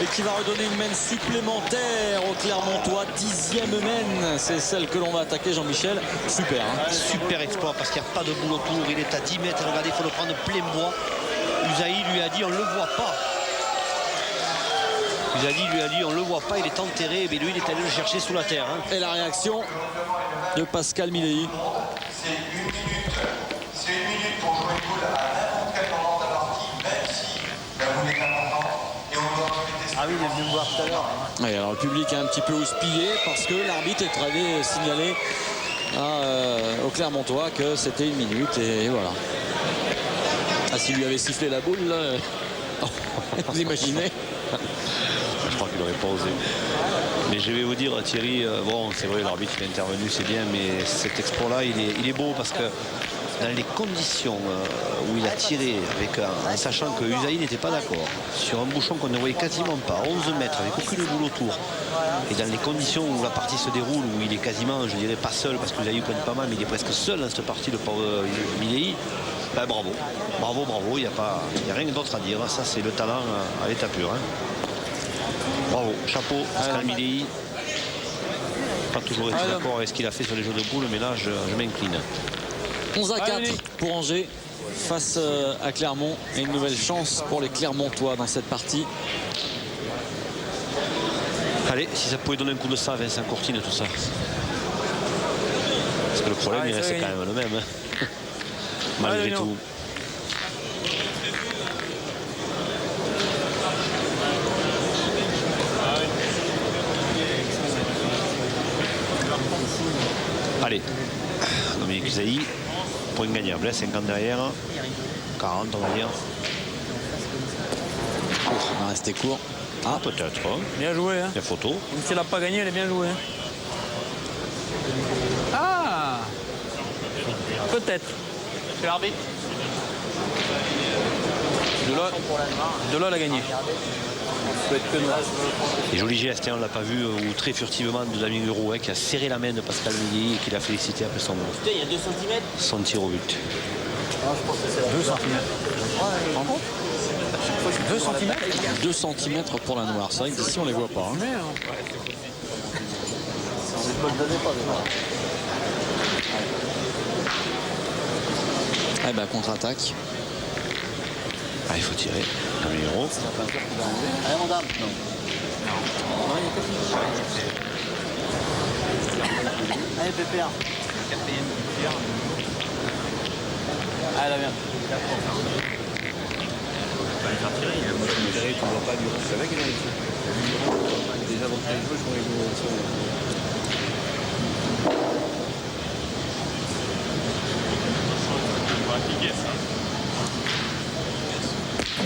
et qui va redonner une mène supplémentaire au Clermontois. 10e mène, c'est celle que l'on va attaquer, Jean-Michel. Super. Hein. Super exploit parce qu'il n'y a pas de boule autour. Il est à 10 mètres. Regardez, il faut le prendre plein bois. Usaï lui a dit on ne le voit pas. Usaï lui a dit on ne le voit pas, il est enterré. Mais lui, il est allé le chercher sous la terre. Hein. Et la réaction de Pascal Milei. C'est une minute pour jouer une boule à n'importe quel moment de la partie, même si la boule est importante. Et on doit respecter ça. Ah oui, il est venu me voir tout à l'heure. Ouais, alors le public est un petit peu houspillé parce que l'arbitre est allé signaler au Clermontois que c'était une minute et voilà. Ah, s'il lui avait sifflé la boule, là, vous imaginez? Je crois qu'il n'aurait pas osé. Mais je vais vous dire, Thierry, bon, c'est vrai, l'arbitre est intervenu, c'est bien, mais cet exploit-là, il est beau parce que dans les conditions où il a tiré, en sachant que Usaï n'était pas d'accord, sur un bouchon qu'on ne voyait quasiment pas, 11 mètres, avec aucune boule autour, et dans les conditions où la partie se déroule, où il est quasiment, je dirais, pas seul, parce que Usaï plane pas mal, mais il est presque seul dans cette partie, le pauvre Milei, ben, bravo, il n'y a rien d'autre à dire, ça c'est le talent à l'état pur. Hein. Bravo, chapeau, Pascal Milei. Pas toujours été d'accord avec ce qu'il a fait sur les jeux de boules, mais là je m'incline. 11-4 pour Angers face à Clermont et une nouvelle chance pour les Clermontois dans cette partie. Allez, si ça pouvait donner un coup de ça à Vincent Courtine, tout ça. Parce que le problème, il reste quand même le même. Hein. Malgré tout. Allez, Dominique Zaï, point gagnable, 50 derrière, 40 on va dire. On va rester court. Ah, peut-être. Hein. Bien joué. Hein. Il y a photo. Même si elle n'a pas gagné, elle est bien jouée. Ah, peut-être. C'est l'arbitre. De là, elle a gagné. Peut être que non. Et joli geste, hein, on ne l'a pas vu, ou très furtivement de Damien Hureau, hein, qui a serré la main de Pascal Milei et qui l'a félicité après Il y a 2 cm. son tir au but. 2 cm. 2 cm. 2 cm pour la noire. C'est vrai que d'ici on les voit pas. Hein. Eh ben contre-attaque. Ah, il faut tirer. Damien Hureau. Allez, mon dame. Allez, Pépère. Allez, la merde.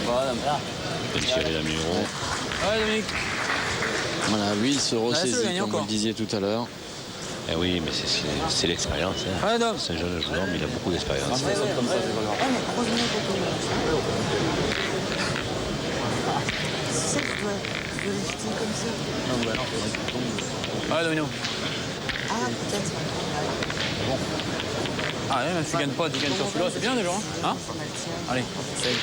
Voilà, Il faut tirer Damien Hureau. ouais, Dominique. Voilà, lui il se ressaisit gagner comme vous encore. le disiez tout à l'heure. Eh oui, mais c'est l'expérience. Hein. Ouais, non. C'est un jeune joueur, mais il a beaucoup d'expérience. Ouais, mais revenez pour tout. C'est ça que je dois lifter comme ça. Non, bah non, faudrait qu'il tombe. Ouais, Domino. Ah, peut-être. Bon. Ah ouais, même si tu gagnes pas, tu gagnes sur celui-là, c'est bien déjà. Hein, allez, essaye.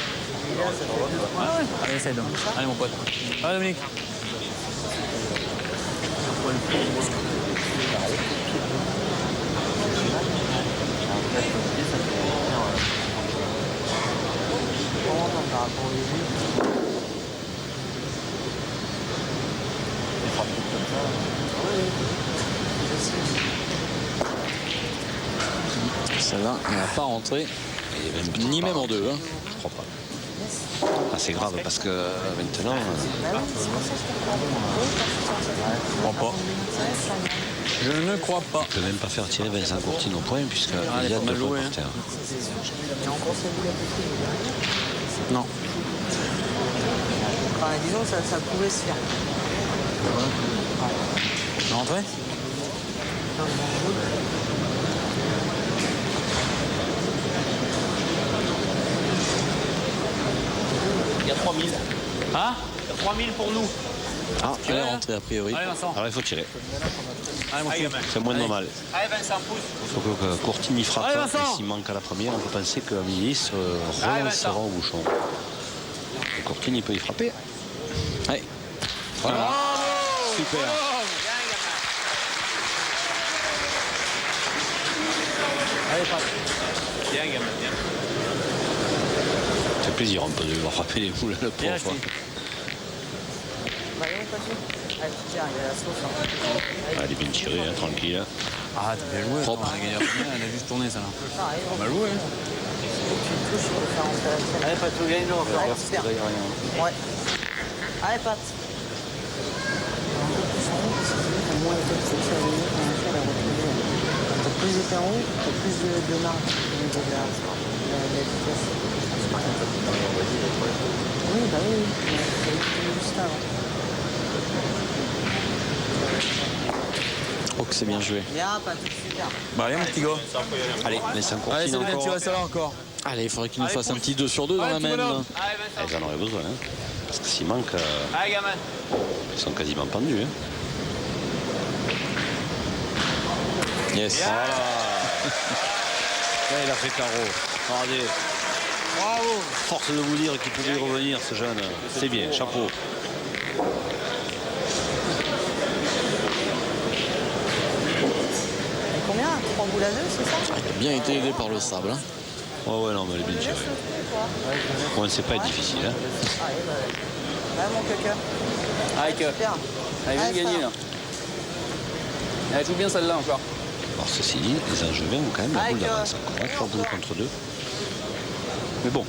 Ah ouais. Allez, essaye donc. Allez mon pote. Allez Dominique. Celle-là, elle n'a pas rentré, ni même en deux. Hein. Je crois pas. Ah, c'est grave parce que maintenant. Je crois pas. Je ne crois pas. On ne peut même pas faire tirer Vincent Courtine au point puisqu'il il y a faut 2 mal points jouer, par hein. terre. Non. Enfin, disons, ça pouvait se faire. Rentrée. Il y a 3000. Hein? Il y a 3000 pour nous. Ah, elle est rentrée a priori. Allez Vincent. Alors il faut tirer. Allez mon fils. C'est moins normal. Allez, Vincent, pousse. Il faut que Courtine y frappe. Allez, Et Vincent. s'il manque à la première, on peut penser que Amélis relancera au bouchon. Et Courtine, il peut y frapper. Allez. Voilà. Super. Allez, passe. Bien, gamin, bien. Ça fait plaisir un peu de voir frapper les boules, le Bien pauvre. acheté. Bah, il est pas sûr. Allez, tiens, il y a la sauce. Hein. Ah, elle est bien tirée, hein, tranquille. Hein. Ah, t'as bien joué. Propre. On a gagné la première, elle a juste tourné ça là. Ça arrive. Mal joué. Hein. Tu touches, il faut faire rentrer la tienne. Allez, pas tout gagne encore. Allez, super. Ouais. Allez, Pat. T'as plus d'effet en haut, t'as plus de marge au niveau de la vitesse. Oui, bah oui, oui. C'est juste avant. Oh, que c'est bien joué. Bien, Pat, super. Bah allez mon petit gars. Allez, Vincent Allez, Courtine c'est bien, tu encore. restes là encore. Allez, il faudrait qu'il nous fasse un petit 2 sur 2 dans Allez, la petit main. bonhomme. Allez, Vincent. Elles en auraient besoin. Hein. Parce que s'il manque, Allez, gamin. ils sont quasiment pendus. Hein. Yes. Voilà. Là, il a fait carreau. Regardez. Bravo. Force de vous dire qu'il pouvait y revenir, ce jeune. C'est bien, chapeau. Et combien 3 boules à 2, c'est ça? Il a bien été aidé par le sable. Hein. Ouais, non, mais elle est bien tirée. Bon, c'est pas difficile. Hein. Allez, bah. Ouais, mon coqueur. Allez, que. Super. Elle vient de gagner là. Elle joue bien celle-là encore. Alors, ceci dit, les Angevins ont quand même la Avec, boule d'avance. Encore 3 boules contre 2. Mais bon.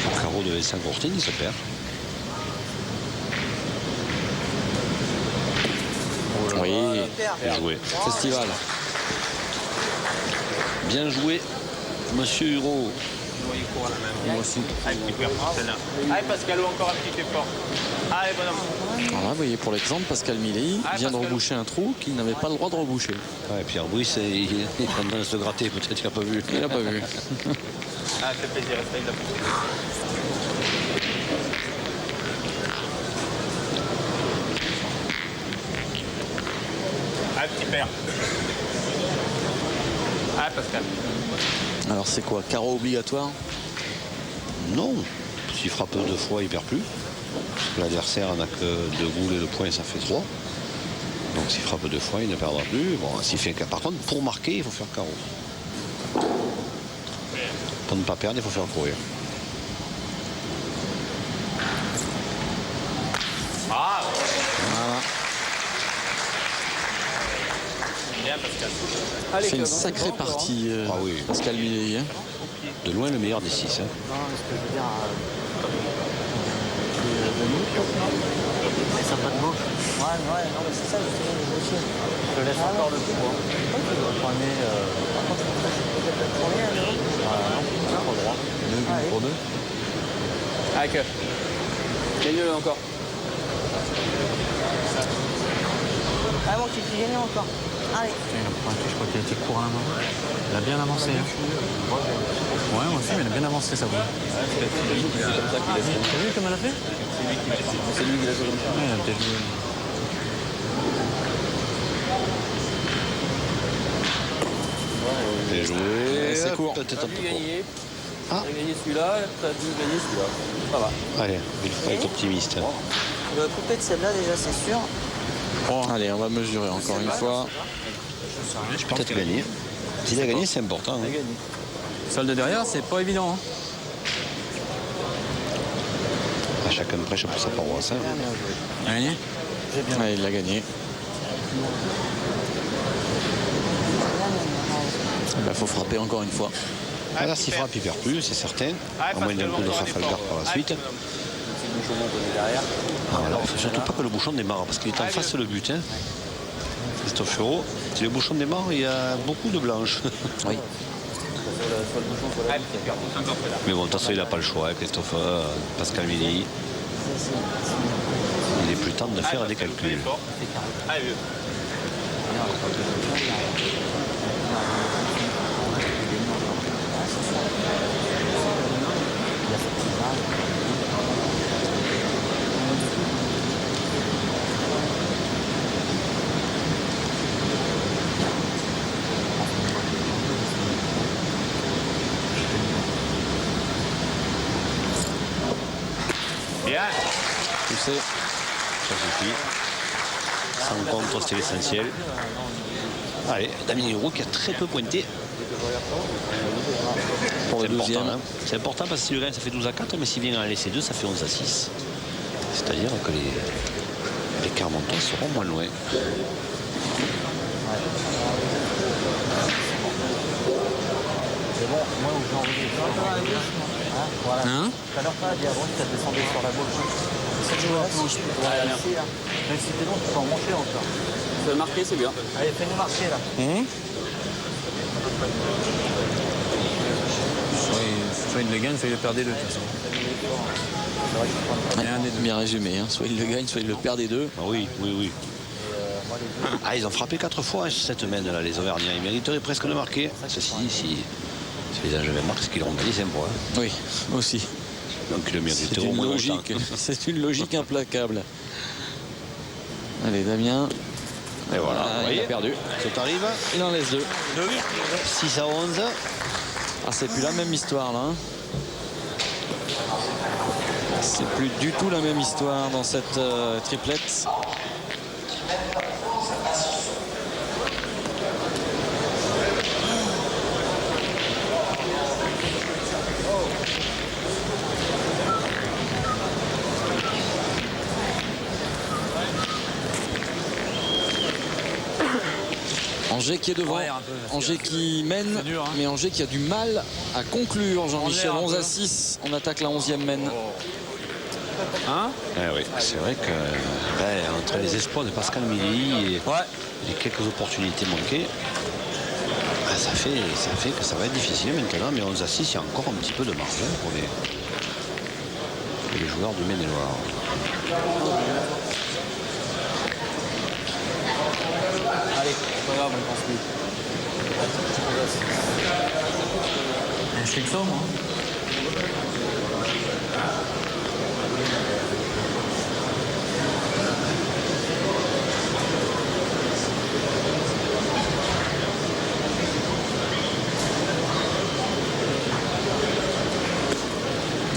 Le carreau de Vincent Courtine, il se perd. Oui, Super. Bien joué. festival. Bien joué, monsieur Huro. Moi aussi. Allez, petit peu, celle-là. Allez, Pascal, encore un petit effort. Allez, bonhomme. Alors là, vous voyez, pour l'exemple, Pascal Milei vient de reboucher un trou qu'il n'avait pas le droit de reboucher. Ouais, Pierre Brice, il est en train de se gratter, peut-être qu'il n'a pas vu. Il n'a pas vu. Ah, ça fait plaisir, reste avec la pousse. Allez, petit père. Allez, Pascal. Alors c'est quoi? Carreau obligatoire? Non, s'il frappe 2 fois, il perd plus. Parce que l'adversaire n'a que 2 boules et le point, ça fait 3. Donc s'il frappe 2 fois, il ne perdra plus. Bon, s'il fait par contre, pour marquer, il faut faire carreau. Pour ne pas perdre, il faut faire courir. Ah, Voilà. bien, Pascal. Allez, C'est une que, sacrée encore, partie, Ah oui. Pascal Milei. Hein. De loin, le meilleur des 6. Hein. Non, ce que je veux dire. Mais ça pas de gauche. Ouais, non, mais c'est ça, justement, les gauchers. Je te laisse encore le coup. Hein. Prenez. Par contre, peut-être le premier, non? Non, pas le droit. Allez. Pour 2. Allez, que. Gagne-le encore. Ah bon, qui gagnait encore. Allez. Je crois qu'il a été court à la main. Il a bien avancé. Hein. Ouais, moi aussi, mais il a bien avancé, ça va. T'as vu comme elle a fait? C'est lui qui l'a joué comme ça. Ouais, il a peut-être joué. Bien joué. C'est court. Peut-être un peu court. T'as gagné celui-là, t'as dû gagner celui-là. Ça va. Allez, il faut être optimiste. Peut-être celle-là déjà, c'est sûr. Allez, on va mesurer encore une fois. Peut-être gagner. S'il a gagné, c'est important. Hein. Celle de derrière, c'est pas évident. Hein. À chacun prêche pour sa paroisse. Hein. Il a gagné? Ouais, il l'a gagné. Il faut frapper encore une fois. Alors s'il frappe, il perd plus, c'est certain. À moins d'un coup de Trafalgar par la suite. Voilà, il ne faut surtout pas que le bouchon démarre, parce qu'il est en face le but. Hein. Christophe Furreau, si le bouchon démarre, il y a beaucoup de blanches. Oui. Mais bon, de toute façon, il n'a pas le choix, hein, Christophe, Pascal Milly. Il est plus temps de faire des calculs. Bien. Poussé. Ça suffit. Sans contre, c'était l'essentiel. Allez, Damien Héroux qui a très peu pointé. Pour le C'est important, 12e. hein. C'est important parce que s'il gagne, ça fait 12 à 4, mais s'il vient à laisser 2, ça fait 11 à 6. C'est-à-dire que les Clermontois seront moins loin. C'est bon, moi où j'ai envie de faire. Voilà. Hein? Tout à l'heure, pas la diagonale, ça descendait sur la gauche. C'est du ici, là. Même si t'es long, tu peux en monter encore. Tu veux marquer, c'est bien. Allez, fais-nous marcher, là. Soit il le gagne, soit il le perd des deux. De toute façon. Ouais, bien résumé. Hein. Soit il le gagne, soit il le perd des deux. Ah oui, oui, oui. Ah, ils ont frappé 4 fois hein, sur cette semaine, là, les Auvergnats. Ils mériteraient presque de marquer. Ceci dit, si les Angevins marquent, c'est qu'ils l'auront gagné 5 points. Hein. Oui, aussi. Donc ils le C'est mériteront au une moins autant. logique. C'est une logique implacable. Allez, Damien. Et voilà, vous Il a voyez, perdu. ça arrive. Il en laisse deux. 6 à 11. Ah, c'est plus la même histoire là. Hein. C'est plus du tout la même histoire dans cette triplette. Angers qui est devant, Angers qui mène, dur, hein. mais Angers qui a du mal à conclure. Jean-Michel, On est un 11 à peu. 6, on attaque la 11e mène. Hein? Eh oui, c'est vrai que entre les espoirs de Pascal Milly et quelques opportunités manquées, ça fait que ça va être difficile maintenant, mais 11 à 6, il y a encore un petit peu de marge hein, pour les joueurs du Maine-et-Loire. Allez, c'est pas grave, on pense plus. Je fais que ça, moi.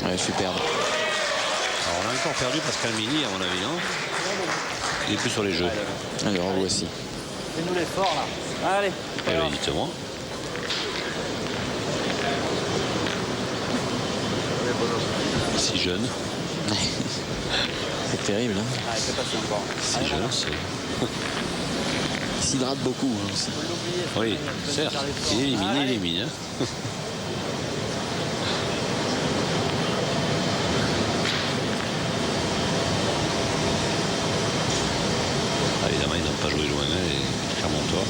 Ouais, je suis perdu. Alors on a encore perdu Pascal Milly à mon avis, non? Il est plus sur les jeux. Alors voici. Fais-nous l'effort, là. Allez. Eh bien, dites-moi. Si jeune. C'est terrible. Hein. Allez, fais passer encore. Si jeune, c'est... Il s'hydrate beaucoup. Hein, aussi. Oui, certes. Il élimine, il élimine. Hein. Ah, évidemment, ils n'ont pas joué loin, hein, les Clermontois.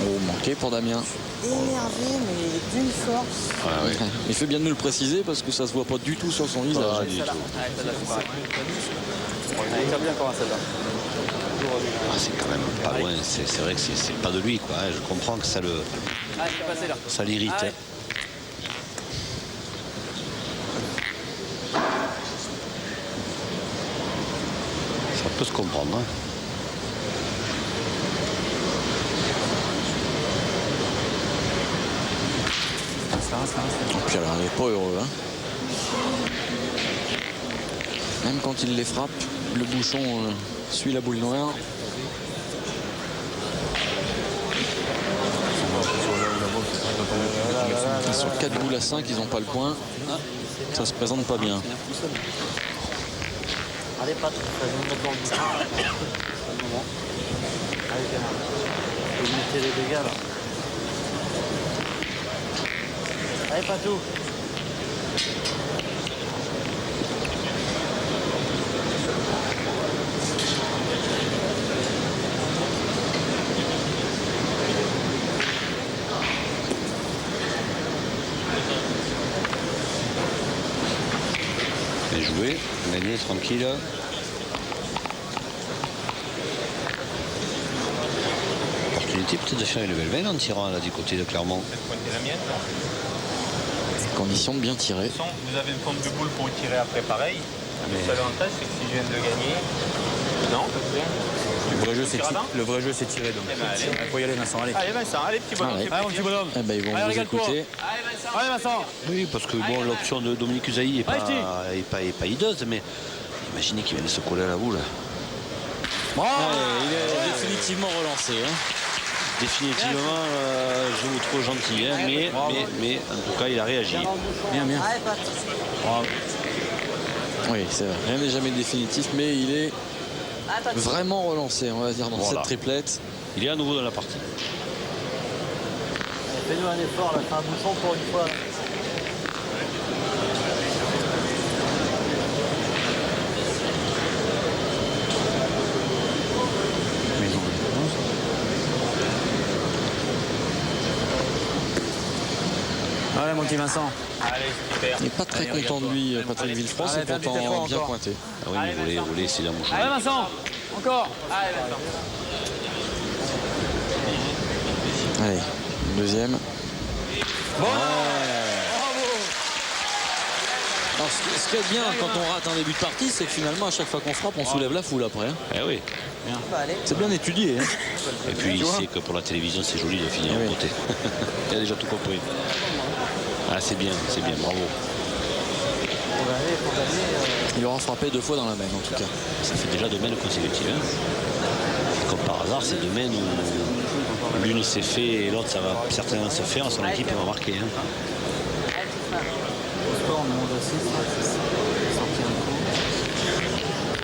Oh, manqué pour Damien. énervé, mais d'une force. Ouais, ouais. Il fait bien de nous le préciser parce que ça se voit pas du tout sur son visage. Pas du tout. Il tire bien encore à celle-là. Ah, c'est quand même pas loin. C'est vrai que c'est pas de lui, quoi. Je comprends que ça le, Ah, il est passé là. ça l'irrite. Ah, ouais. Ça peut se comprendre. Hein. Et puis alors, il n'est pas heureux. Hein. Même quand il les frappe, le bouchon suit la boule noire. Et sur 4 boules à 5, ils n'ont pas le point. Ça se présente pas bien. Allez, Pat, ça vient de mettre dans le bouchon. C'est le moment. Allez, gamin. Vous mettez les dégâts là. Allez, Patou. Bien joué, gagné tranquille. Opportunité peut-être de faire une belle veine en tirant là du côté de Clermont. Condition de bien tirer. Vous avez une pompe de boule pour tirer après pareil. Le seul avantage, c'est que si je viens de le gagner, non, Le vrai jeu, c'est tirer. Donc. Il faut y aller, Vincent. Allez. Allez Vincent, allez petit bonhomme. Allez. Allez, mon petit bonhomme. Eh ben, ils vont Allez, vous regarde-toi. écouter. Allez Vincent. Oui, parce que bon, l'option de Dominique Usaï n'est pas, Allez, est pas hideuse, mais imaginez qu'il vienne de se coller à la boule. Allez, il est définitivement relancé. Hein. Définitivement, je vous trouve gentil, hein, mais en tout cas, il a réagi. Bien, bien. Allez, Pat. Oui, c'est vrai. Rien n'est jamais définitif, mais il est Allez, Pat. vraiment relancé, on va dire, dans Voilà. cette triplette. Il est à nouveau dans la partie. Fais-nous un effort là, fais un bouchon pour une fois. Là. Allez, mon petit Vincent. Allez, super. Il n'est pas très content de lui, Patrick Villefranc, c'est Allez, pourtant fais-toi bien encore. pointé. Ah oui, mais vous voulez, c'est dans mon chemin. Allez, Vincent. Encore. Allez Vincent. Allez, deuxième. Bon. Alors, ce qui est bien quand on rate un début de partie, c'est que finalement, à chaque fois qu'on frappe, on soulève la foule après. Hein. Eh oui. Bah, allez. C'est bien étudié. Hein. Et puis, c'est que pour la télévision, c'est joli de finir Eh en oui. beauté. Il a déjà tout compris. Ah, c'est bien, bravo. Faut gagner. Il aura frappé 2 fois dans la main, en tout cas. Ça fait déjà 2 mènes consécutives. Hein. Comme par hasard, c'est 2 mènes où l'une s'est fait et l'autre, ça va certainement se faire. Son équipe va marquer. Hein. Au score, on est 11 à 6. Sorti un coup.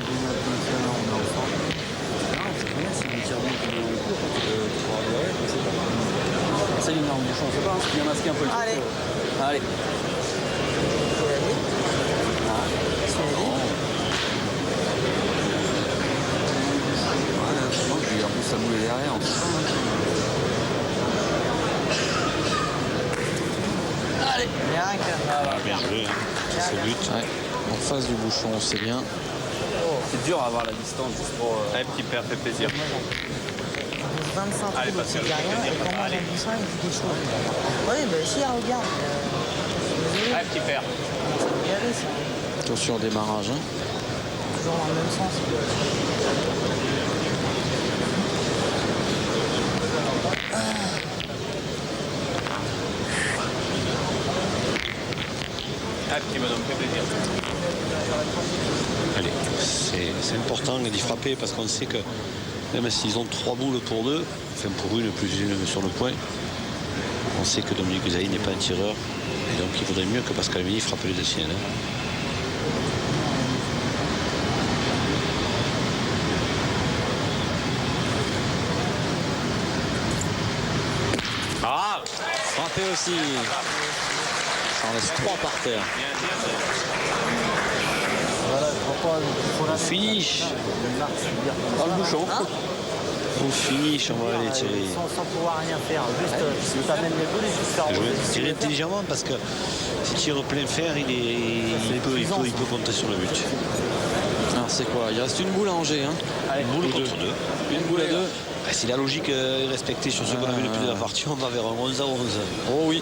On a comme ça, là, on est en forme. C'est un tir bien qui est en cours. Tu peux pouvoir le voir, je sais pas. Ça, il est en bouchon, on sait pas. Il y a masqué un peu le truc. Allez. Allez. Faut y aller. C'est allé. En plus, ça moulait derrière. Allez. Bien, Ah, bien joué. Hein. C'est le but. Ouais. En face du bouchon, c'est bien. C'est dur à avoir la distance juste pour. Allez petit père, fait plaisir. 25 Allez, trous passez de le derrière, plaisir. et quand moi Allez. j'en bouche un, il dit des choses. Oui, bah si, regarde. Désolé, Allez petit père. ça va y aller, ça. Attention au démarrage. Hein. Toujours dans le même sens. Allez petit bonhomme, fait plaisir. Allez, c'est important d'y frapper parce qu'on sait que même s'ils ont 3 boules pour 2, enfin pour une plus une sur le point, on sait que Dominique Usaï n'est pas un tireur. Et donc il vaudrait mieux que Pascal Mini frappe les deux siennes. Hein. Ah, Frappé aussi. Ça en laisse 3 par terre. Voilà, je crois pas. Faut la Finish. une marque, je veux dire. Dans le bouchon. Hein Au finish, on va aller Thierry. Sans pouvoir rien faire. Juste, ça mène le goal et juste faire remonter. Thierry intelligemment parce que si tire plein fer, il peut compter sur le but. Alors c'est quoi? Il reste une boule à Angers. Hein. Allez, une boule contre deux. Une boule à deux. Si la logique est respectée sur ce qu'on a vu depuis la partie, on va vers un 11 à 11. Oh oui.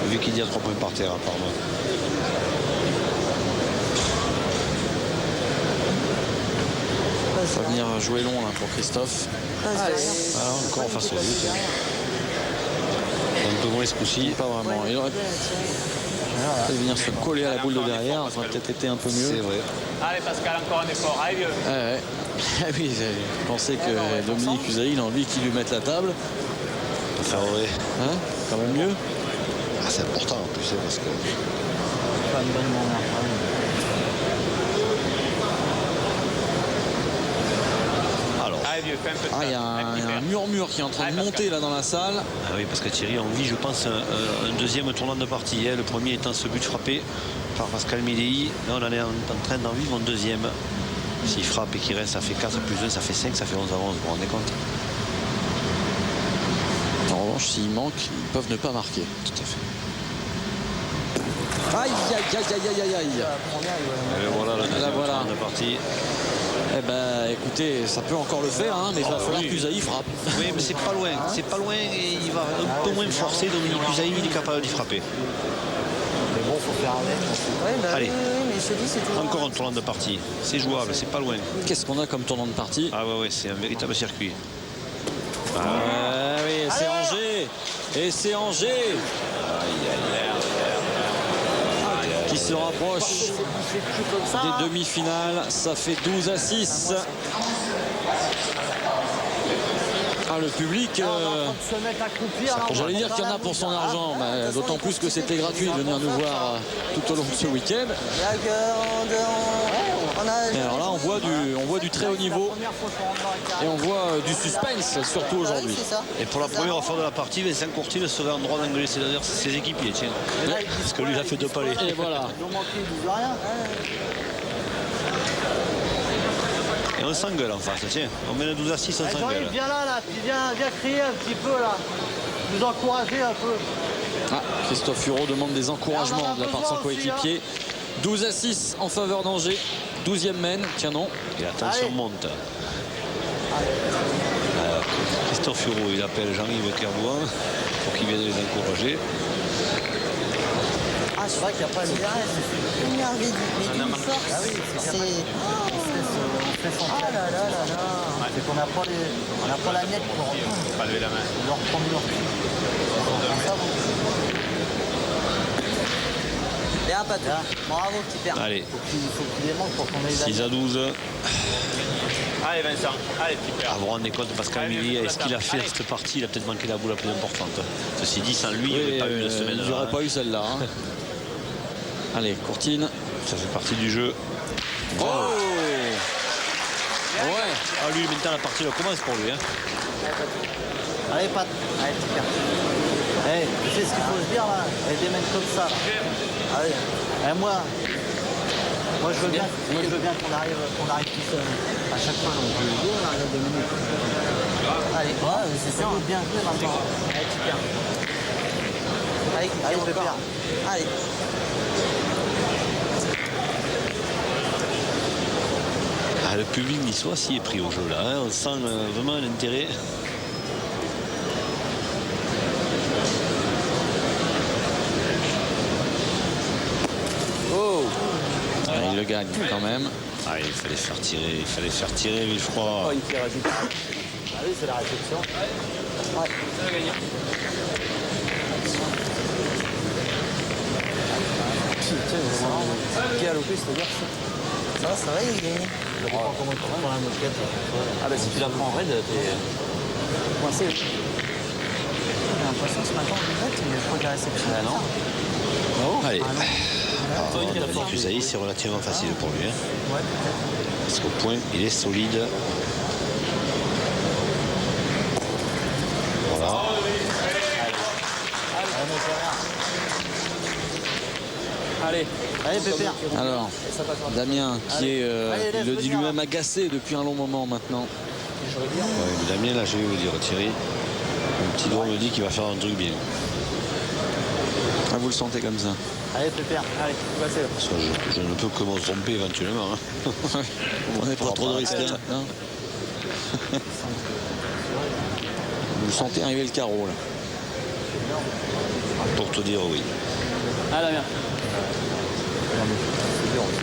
Vu qu'il y a 3 points par terre, apparemment. Ça va venir jouer long là, pour Christophe. Alors, encore face au but. Un peu moins ce coup-ci. Pas vraiment. Il aurait pu venir se coller à la boule de derrière. Ça aurait peut-être été un peu mieux. C'est vrai. Allez Pascal, encore un effort. Allez vieux. Ouais. Oui, je pensais que Dominique Usaï, il a envie qu'il lui mette la table. Ça aurait. Hein, quand même mieux. Ah, c'est important en plus, parce que. Pas une bonne manière. Allez vieux, fais un peu de Ah, il y a un murmure qui est en train de monter là dans la salle. Ah oui, parce que Thierry a envie, je pense, un deuxième tournant de partie. Le premier étant ce but frappé par Pascal Médéi. Là, on en est en train d'en vivre un deuxième. S'il frappe et qu'il reste, ça fait 4 plus 2, ça fait 5, ça fait 11 à 11. Vous vous rendez compte? En revanche, s'il manque, ils peuvent ne pas marquer. Tout à fait. Aïe, aïe, aïe, aïe, aïe, aïe. Et voilà le deuxième tournant de partie. Eh ben, écoutez, ça peut encore le faire, hein, mais il va falloir qu'Usaï frappe. Oui, mais c'est pas loin. C'est pas loin et il va un peu moins forcer. Dominique Usaï, il est capable d'y frapper. Mais bon, faut faire avec. Ouais, bah, Allez. oui, mais je te dis, c'est tout. Encore un tournant de partie. C'est jouable, c'est pas loin. Qu'est-ce qu'on a comme tournant de partie? Ah ouais, c'est un véritable circuit. Oui, c'est Angers. Et c'est Angers qui se rapproche des demi-finales. Ça fait 12 à 6. Ah, le public, j'allais dire qu'il y en a pour son argent, mais d'autant plus que c'était gratuit de venir nous voir tout au long de ce week-end. Et alors là, on voit du très haut niveau et on voit du suspense, surtout aujourd'hui. Et pour la première fois de la partie, Vincent Courtine serait en droit d'engueuler ses équipiers, tiens. Parce que lui, il a fait 2 palais. Et voilà. Et on s'engueule en face, tiens. On met le 12 à 6, on s'engueule. Viens là, viens crier un petit peu là. Nous encourager un peu. Ah, Christophe Hureau demande des encouragements de la part de son coéquipier. 12 à 6 en faveur d'Angers. 12e mène, tiens non. Et la tension monte. Christophe Hureau, il appelle Jean-Yves Kerbouan pour qu'il vienne les encourager. Ah, c'est vrai qu'il n'y a pas de énervé d'une force. Ah oui, c'est. Ah là là là là. C'est qu'on n'a pas la nette pour Pas lever la main. leur prendre leur pied. Bien, Patou. Bravo, petit père. Allez. Il faut qu'il les manque pour qu'on ait 6 à 12. Allez Vincent, allez petit père. Vous vous rendez compte, Pascal Médéi, est-ce qu'il a fait dans cette partie? Il a peut-être manqué la boule la plus importante. Ceci dit, sans lui, il n'y aurait pas eu la semaine. Il n'y aurait pas eu celle-là. Hein. Allez, Courtine. Ça fait partie du jeu. Oh, ouais. Ah, lui, maintenant, la partie elle commence pour lui. Hein. Allez, Pat. Allez, petit père. Hey, tu sais ce qu'il faut se dire là? Et des mecs comme ça. Là. Allez. Et moi, je veux bien qu'on arrive tout seul. À chaque fois, on peut le jouer, on arrive à 2 minutes. Allez, ouais, c'est ça. Bien joué maintenant. Allez, petit père. Allez, Pépère. Allez. Ah, le public niçois s'y est pris au jeu là. Hein. On sent vraiment l'intérêt. Oh. Allez, il le gagne quand même. Ah, il fallait faire tirer, Villefroid. Oh, il tire à vite. Ah oui, c'est la réception. Ouais. Qui a loupé, c'est-à-dire ça va, il est gagné. Je ne sais pas comment tu prends la moquette. Ah bah si tu la prends en raid, t'es coincé. J'ai l'impression que ce matin, en fait, il y a pas de réception. Ah non. Oh. Allez. Dominique Usaï, c'est relativement facile pour lui. Hein. Ouais. Parce qu'au point, il est solide. Voilà. Allez. Allez, Pépère. Alors, Damien, qui est, il le dit lui-même, agacé depuis un long moment maintenant. mais Damien, là, je vais vous dire, Thierry, un petit doigt me dit qu'il va faire un truc bien. Ah, vous le sentez comme ça? Allez, Pépère, allez, passez là. Ça, je ne peux que me tromper éventuellement. Hein. On n'est pas trop de risques. Hein. Vous le sentez arriver le carreau là? Pour te dire oui. Ah, Damien. C'est dur aussi.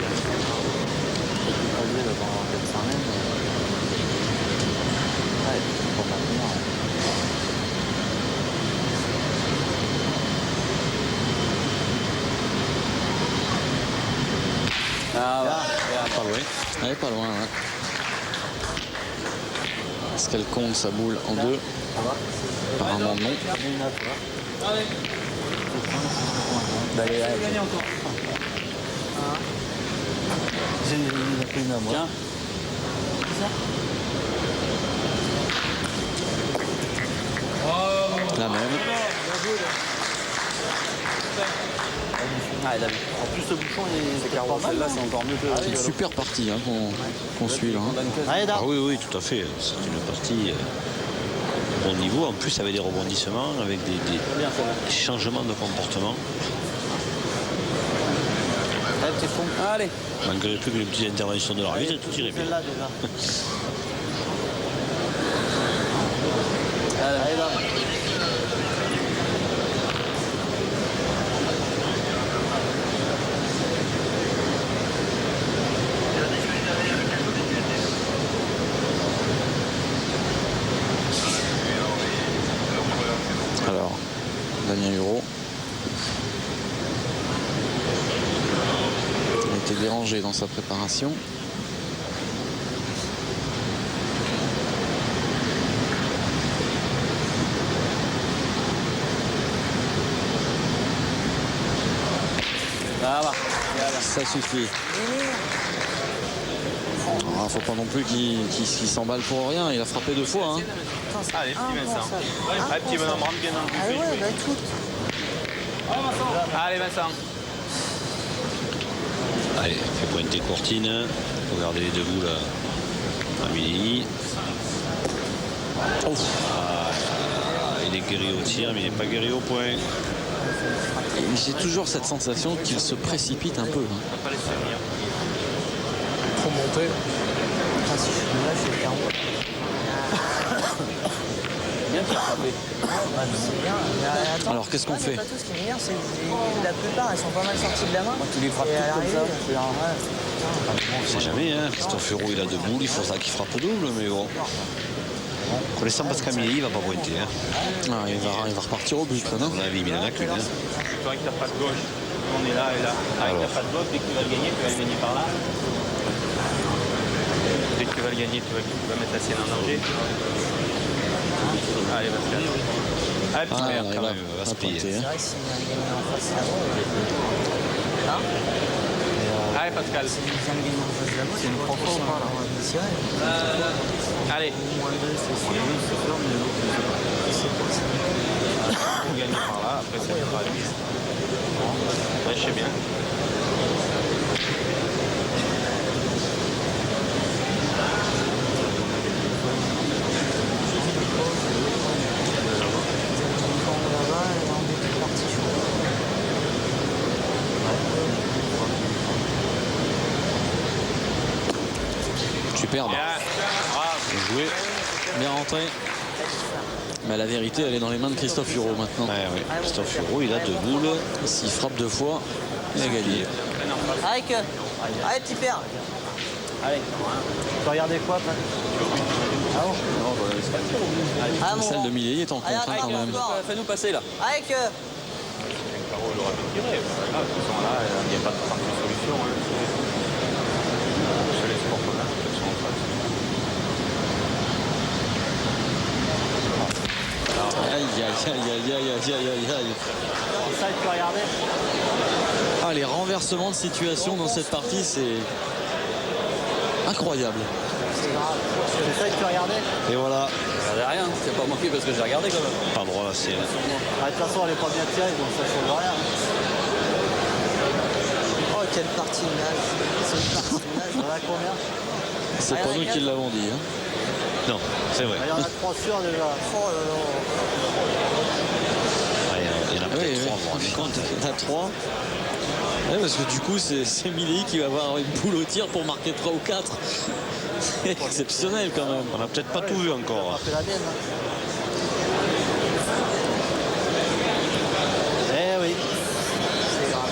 Pas joué pendant 400 mètres. Ouais, pour maintenir. Ah, ouais. Pas loin. Ouais, pas loin. Ouais. Est-ce qu'elle compte sa boule en deux? Apparemment non. Allez, allez. J'ai pris une à moi. Tiens. La même. Ah, Damien. En plus, ce bouchon, c'est clairement celle-là, c'est encore mieux que. C'est une super partie hein, qu'on suit là. Hein. Allez, Ah Damien. oui, oui, tout à fait. C'est une partie bon niveau. En plus, avec des rebondissements, avec des changements de comportement. Allez, petit fond. Allez. Malgré plus que les petites interventions de l'arbitre, tout irait bien. Celle-là, déjà. Allez, Damien. Alors, Damien Hureau. Il a été dérangé dans sa préparation. Ça va. Ça suffit. Ah, faut pas non plus qu'il s'emballe pour rien. Il a frappé 2 fois. Hein. Allez, petit Vincent. Allez, petit bonhomme, rentre bien dans le buffet. ouais, bah écoute. Allez, Vincent. Allez, fait pointer Courtine. Regardez les deux boules à Milly. Il est guéri au tir, mais il n'est pas guéri au point. Et j'ai toujours cette sensation qu'il se précipite un peu. Hein. Trop monté. Ah, si je suis là, je suis le carreau. Bien qu'il a frappé. Ouais, c'est bien. Mais attends. Alors, qu'est-ce qu'on Ouais, mais fait? pas tout ce qui est meilleur, c'est que la plupart, elles sont pas mal sorties de la main. Tu les frappes Et à toutes comme ça. l'arrivée, C'est un rêve. On ne sait jamais, hein. Christophe Hureau, il a 2 boules, il faut ça qu'il frappe double, mais bon. Connaissant Pascal Milly, il va pas pointer. Hein. Ah, il va repartir au but, là, non? On a vu, il en a qu'une. Hein. Toi, avec ta patte gauche, on est là et là. Avec ta patte gauche, dès que tu vas le gagner, tu vas le gagner par là. Dès que tu vas le gagner, tu vas mettre la sienne en danger. Allez, Pascal. Allez, petit Ah, merde, il quand va, même, va va se plier. pointer, C'est hein. vrai que s'il vient de gagner en face là-bas, hein? Allez, Pascal. S'il vient de gagner en face là-bas, c'est une propre ou pas, là? Allez. Moins 2, c'est sûr. Vous gagnez par là, après ça viendra à lui. Ouais, je sais bien. Superbe. Bien. Bravo. Bien joué. Bien rentré. Mais la vérité, elle est dans les mains de Christophe Hureau maintenant. Ouais, ouais. Christophe Hureau, il a 2 boules. S'il frappe 2 fois, il a gagné. Allez, petit père. Allez. Tu vas regarder quoi, Pat? Ah bon? Ah, mon Celle grand. de Milly est en contre hein, quand même. Fais-nous passer là. Allez, que. Caro, il aura pu tirer. C'est pas grave, de toute façon, là, il n'y a pas de solution. Hein. Je laisse pour là, de toute façon, en face. Aïe, aïe, aïe, aïe, aïe, aïe, aïe, aïe, aïe. Ça, tu peux regarder? Ah, les renversements de situation dans cette partie, c'est incroyable. C'est grave. C'est ça que tu peux regarder? Et voilà. Regardez rien, c'est pas manqué parce que j'ai regardé quand même. Pas droit là, c'est. De toute façon, elle est pas bien tirée, donc ça change rien. Oh, quelle partie de nage. C'est une partie de nage. On a combien? C'est pas nous qui l'avons dit. Hein. Non, c'est vrai. Il y en a 3 sûrs déjà. Oh là là. Il y en a peut-être 3, vous vous rendez compte. Il y en a 3. Ouais, parce que du coup, c'est Milei qui va avoir une boule au tir pour marquer 3 ou 4. C'est exceptionnel quand même. On n'a peut-être pas tout vu encore. C'est la mienne. Eh oui. C'est grave.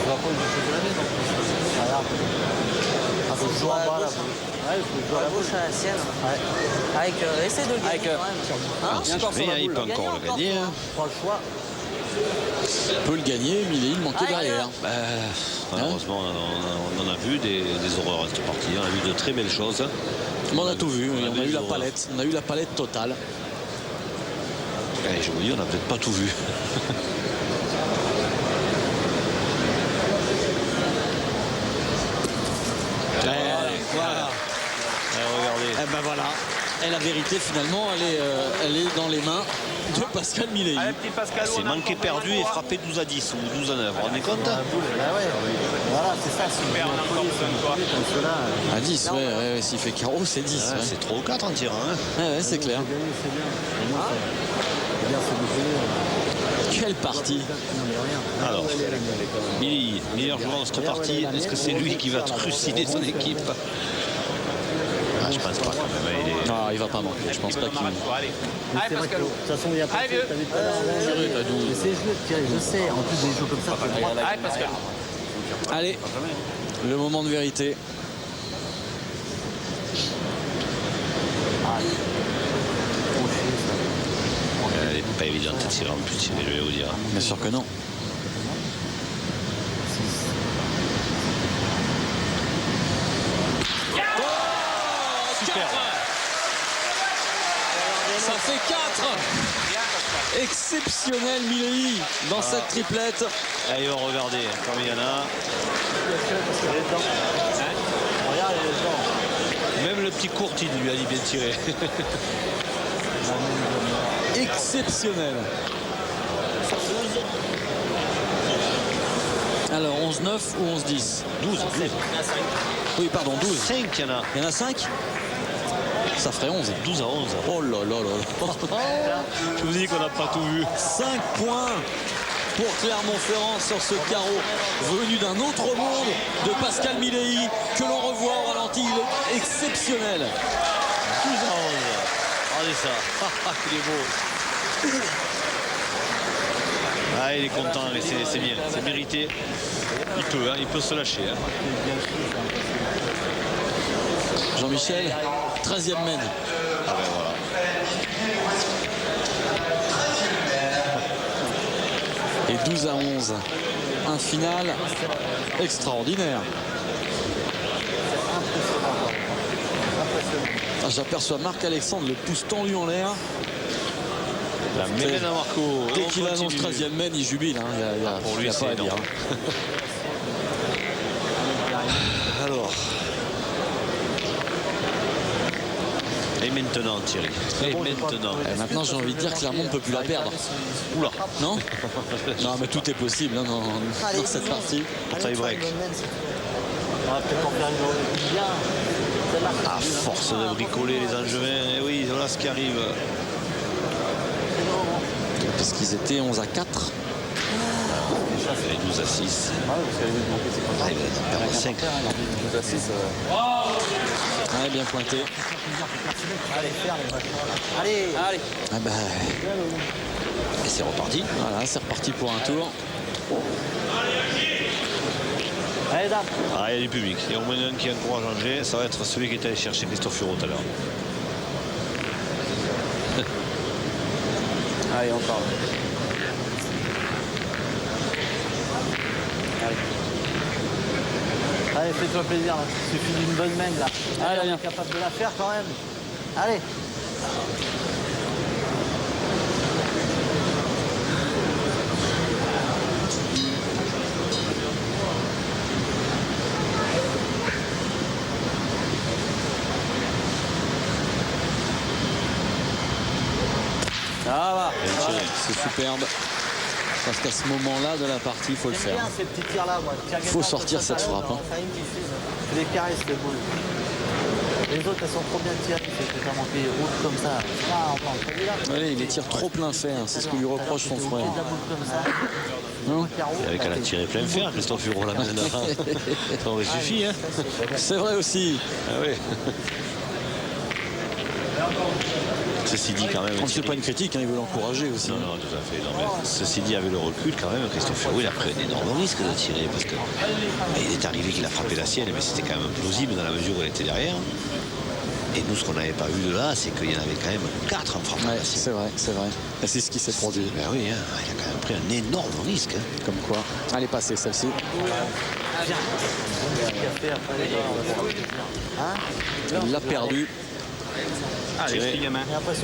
On va pas jouer la mienne. Regarde. Ah, faut jouer en bas là. Ouais, il faut jouer à la gauche à la sienne. Ouais. Avec, essaie de le gagner quand même. Si jamais, il peut encore le gagner. Pas le choix. Il peut le gagner, Milei, il manquait derrière. Malheureusement, on en a vu des horreurs à cette partie. On a vu de très belles choses. On a tout vu, on a eu la palette. On a eu la palette totale. Et je vous dis, on n'a peut-être pas tout vu. Voilà. Regardez. Eh ben voilà. Et la vérité, finalement, elle est dans les mains de Pascal Milei. Allez, petit Pascal. C'est manqué perdu et frappé 12 à 10 ou 12 à 9. Vous vous rendez compte? Ah ouais. Voilà, c'est ça. Super, on a encore besoin de toi. Comme cela. À 10, ouais, s'il fait carreau, c'est 10. Ah, ouais. c'est 3 ou 4 en tir. Hein. Ouais, c'est clair. C'est bien. Au moins, c'est bien, c'est beaucoup. Quelle partie. Non, mais rien. Alors, Milei, meilleur joueur dans cette partie. Est-ce que c'est lui qui va trucider son équipe? Je pense pas quand même. Non, il va pas manquer. Je pense pas qu'il. Allez, C'est vrai que, de toute façon, il y a pas de Allez, vieux. t'as vu tout à l'heure. J'essaie de jouer, Thierry, je sais. En plus, des jeux comme ça, faut le droit. Allez, Pascal. Allez, le moment de vérité. Elle n'est pas évidente de tirer en plus, je vais vous dire. Bien sûr que non. Super. Ça fait 4. Exceptionnel Milei dans cette triplette. Allez, on va regarder comme il y en a. Regarde, il est dedans. Même le petit courti lui a dit bien tiré. Exceptionnel. Alors 11-9 ou 11-10? 12. Oui, pardon, 12. 5 il y en a. Il y en a 5? Ça ferait 11. 12 à 11. Oh là là là. Je vous dis qu'on n'a pas tout vu. 5 points pour Clermont-Ferrand sur ce carreau venu d'un autre monde de Pascal Milei que l'on revoit au ralenti. Il est exceptionnel. 12 à 11. Regardez ça. Il est beau. Ah, il est content, mais c'est bien, c'est mérité. Il peut se lâcher. Hein. Jean-Michel, 13e mène. Ah ben voilà. Et 12 à 11. Un final extraordinaire. Ah, j'aperçois Marc-Alexandre le pouce tendu en l'air. La Mélène à Marco. Dès qu'il annonce 13e mène, il jubile. Hein. Il y a pour lui, pas c'est à dire. énorme. Alors. Et maintenant, Thierry. Et maintenant. Et maintenant, j'ai envie de dire que Clermont ne peut plus la perdre. Oula. Non? Non, mais tout est possible hein, dans cette partie. Tie break. On va peut-être en faire une bien. À force de bricoler les Angevins. Et oui, voilà ce qui arrive. Puisqu'ils étaient 11 à 4. Et 12 à 6. Ah, il va perdre 5. 12 à 6. Ouais, bien pointé. Allez, faire les machins. Allez. Ah bah, Et c'est reparti. voilà, c'est reparti pour un tour. Allez, dame. Ah, il y a du public. Il y a au moins un qui encourage Angers. Ça va être celui qui est allé chercher Christophe Furo tout à l'heure. Allez, encore. Allez, fais-toi plaisir, là. Il suffit d'une bonne main, là. Allez, on est capable de la faire quand même. Allez. Ah, voilà. C'est superbe. Parce qu'à ce moment-là de la partie, il faut le J'aime faire. bien ces petits tirs-là, moi. Faut sortir cette frappe, hein. C'est des caresses, le boule. Les autres, elles sont trop bien tirées. C'est vraiment fait route comme ça. Ah, enfin, celui-là. Ouais, il les tire trop plein fer, hein, c'est ce que lui reproche son frère. La boule comme ça. Hein Il avait qu'à la tirer plein fer, Christophe Huron, la main d'avant. Ça aurait suffi, hein. C'est vrai aussi. Ah oui. Ceci dit, quand même. C'est pas une critique, hein, il veut l'encourager aussi. Non, non, tout à fait. Non, mais ceci dit, avec le recul, quand même, Christophe Huron, il a pris un énorme risque de tirer parce que il est arrivé qu'il a frappé la sienne, mais c'était quand même plausible dans la mesure où elle était derrière. Et nous, ce qu'on n'avait pas vu de là, c'est qu'il y en avait quand même 4 en frappant Ouais, la sienne. c'est vrai, c'est vrai. Et c'est ce qui s'est produit. Ben oui, hein, il a quand même pris un énorme risque. Hein. Comme quoi. Elle est passée celle-ci. Il l'a perdu. Allez, petit gamin.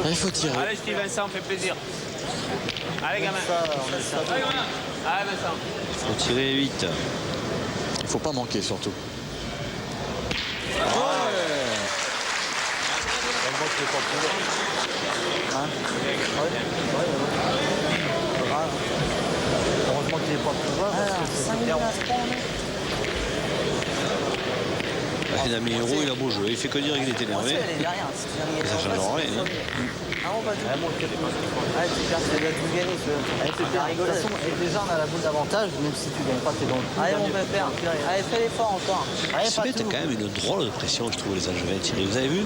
Il faut tirer. Allez, Steve Vincent, fait plaisir. Allez, gamin. Allez, Vincent. Il faut tirer vite. Il faut pas manquer surtout. Heureusement qu'il n'est pas plus bas. Il a mis Héros, il a beau jeu. Il fait que dire qu'il est énervé. Ça change rien. Hein. Ah bon, pas du tout. Allez, super, c'est bien tout gagner. Allez, super rigolo. De toute façon, déjà, on a la boule d'avantage, même si tu gagnes pas, t'es dans le coup. Allez, mon pépère. Allez, fais l'effort encore. Allez, Se mettent quand même une drôle de pression, je trouve, les Angevins. Vous avez vu,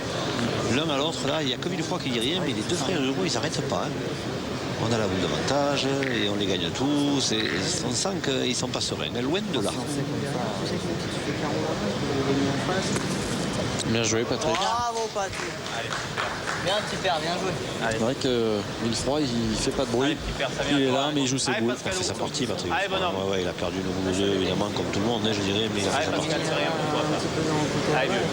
l'un à l'autre, là, il y a comme une fois qu'il dit rien, mais les deux frères Héros, ils n'arrêtent pas. Hein. On a la boule d'avantage et on les gagne tous. Et on sent qu'ils ne sont pas sereins. Loin de là. Bien joué, Patrick. Bravo, Patrick. Bien, super, bien joué. C'est vrai que Villefroy, il fait pas de bruit. Il est là, mais il joue ses boules. Il a fait sa partie, Patrick. Allez, bonhomme. Ouais, il a perdu le bout de jeu, évidemment, comme tout le monde, hein, je dirais, mais il a fait Allez, sa partie. Pascal, c'est rien pour toi, ça. Allez, vieux.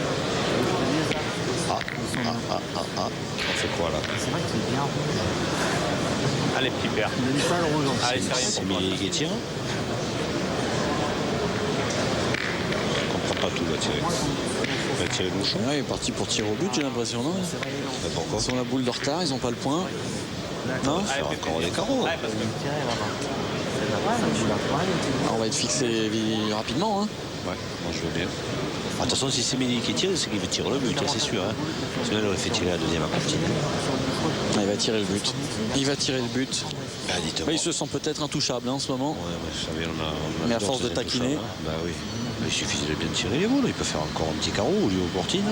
On fait quoi, là? C'est vrai qu'il est bien. Allez, petit père. Il donne pas le rouge. Allez, c'est rien C'est pour toi. Émilie qui tire. Je comprends pas tout, là, tirer. Il va tirer le bouchon. Ouais, il est parti pour tirer au but, j'ai l'impression, non? Mais pourquoi? Ils ont la boule de retard, ils n'ont pas le point. Non? Faire encore des carreaux. Allez, Pascal. On va être fixé rapidement. Hein. Ouais, moi je veux bien. De toute façon, si c'est Mélie qui tire, c'est qu'il veut tirer le but, hein, c'est sûr. Hein. Sinon, il aurait fait tirer la deuxième à continue. Ah, il va tirer le but. Il va tirer le but. Bah, dites-moi. Il se sent peut-être intouchable hein, en ce moment. Ouais, mais vous savez, on a Mais à d'autres force de taquiner. intouchables, hein. Bah oui. Il suffit de bien tirer les boules. Il peut faire encore un petit carreau au lieu aux portines.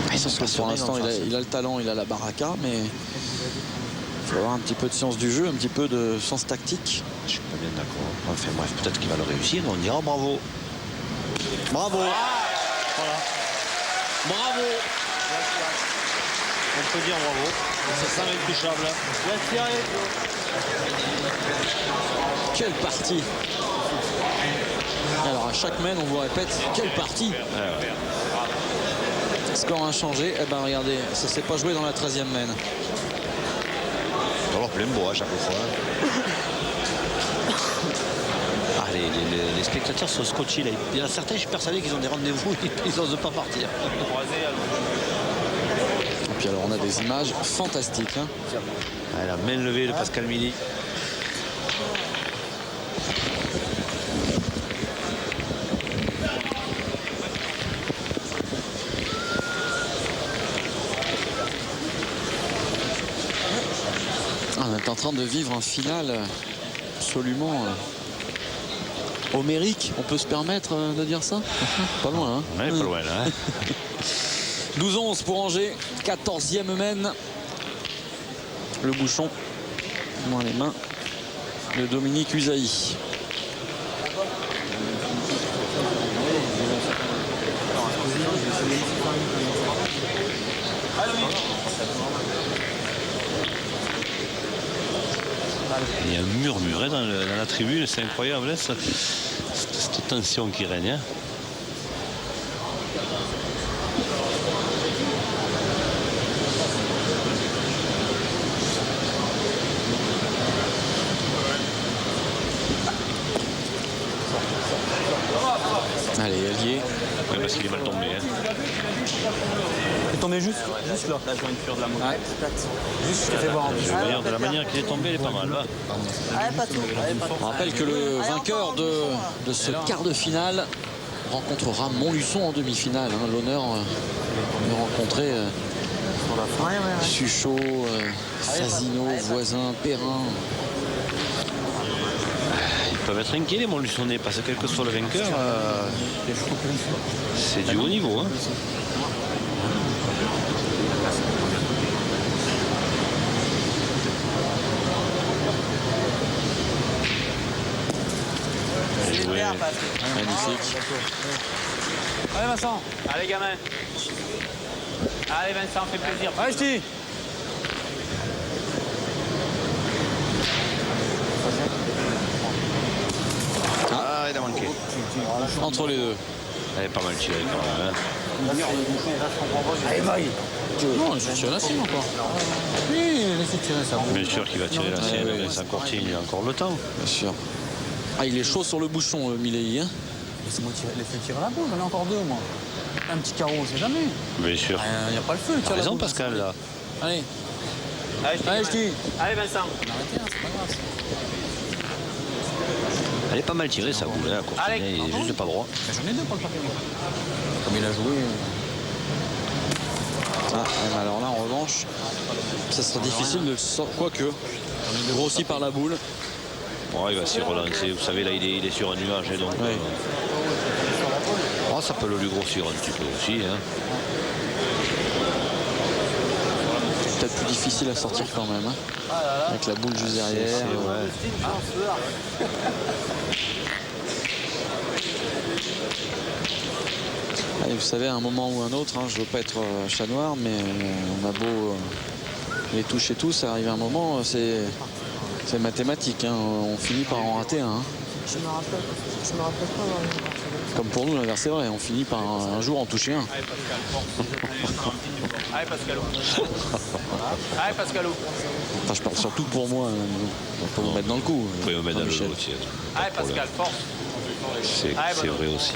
Ah, ils sont pas Pour l'instant, il a le talent, il a la baraka, mais il faut avoir un petit peu de science du jeu, un petit peu de sens tactique. Je suis pas bien d'accord. Enfin bref, peut-être qu'il va le réussir. On dira bravo. Bravo. Voilà. Bravo. On peut dire bravo. Ça sent intouchable. Quelle partie! Alors à chaque mène, on vous répète, quelle partie! Score inchangé, eh ben regardez, ça s'est pas joué dans la 13e mène. Alors plein beau à chaque fois. Ah, les spectateurs sont scotchés là. Il y en a certains, je suis persuadé qu'ils ont des rendez-vous, ils n'osent pas partir. Et puis alors on a des images fantastiques. Hein. Ah, la main levée de Pascal Mili. On est en train de vivre un final absolument homérique. On peut se permettre de dire ça? Pas loin. Hein. Ouais, pas loin là. Hein. 12-11 pour Angers, 14e mène. Le bouchon dans les mains de Dominique Usaï. Il y a un murmure hein, dans la tribune, c'est incroyable, hein, cette tension qui règne. Hein. Allez, allié. Ouais, parce qu'il est mal tombé. Hein. Il est tombé juste là. La jointure de la moto. Juste, je t'ai fait voir. D'ailleurs, de la manière qu'il est tombé, il est pas mal. Là. Allez, pas tout. On rappelle que le vainqueur de ce quart de finale rencontrera Montluçon en demi-finale. Hein. L'honneur de rencontrer Suchot, Fasino, Voisin, Perrin. Ils peuvent être inquiets les Montluçonnais parce que quel que soit le vainqueur, c'est du haut niveau. Hein. Magnifique. Allez Vincent. Allez, gamin. Allez, Vincent, fais plaisir. Allez, je dis. Ah, il a manqué. Entre les deux. Elle est pas mal tirée quand même. Hein. Allez, vaille. Non, il tire la sienne encore. Oui, laissez tirer ça. Bien sûr qu'il va tirer la sienne, mais Vincent Cortine, il a encore le temps. Bien sûr. Ah, il est chaud sur le bouchon, Milei. Hein. Laissez-moi tirer la boule, j'en ai encore deux, moi. Un petit carreau, on sait jamais. Bien sûr. Il n'y a pas le feu. T'as raison, Pascal, là. Allez. Allez, je dis. Allez, Vincent. Arrêtez, hein, c'est pas grave. Elle est pas mal tirée, sa boule, hein, Cortine. Allez. Il est juste pas droit. J'en ai deux pour le papier. Comme il a joué. Ah, alors là, en revanche, ça sera difficile de le sortir. Quoique, grossi par la boule. Bon, il va s'y relancer. Vous savez, là, il est sur un nuage. Et donc, Oui. ça peut le lui grossir un petit peu aussi. Hein. C'est peut-être plus difficile à sortir quand même. Hein. Avec la boule juste derrière. Allez, vous savez, à un moment ou un autre, hein, je ne veux pas être chat noir, mais on a beau les toucher tous, ça arrive à un moment, c'est mathématique. Hein. On finit par en rater un. Hein. Je me rappelle pas. Comme pour nous, l'inverse c'est vrai, on finit par un jour en toucher un. Allez, Pascalou. Allez, Pascalou. Enfin, je parle surtout pour moi. On peut me mettre dans le coup. Vous pouvez me mettre dans le lot aussi. Allez, Pascal, force. C'est vrai aussi.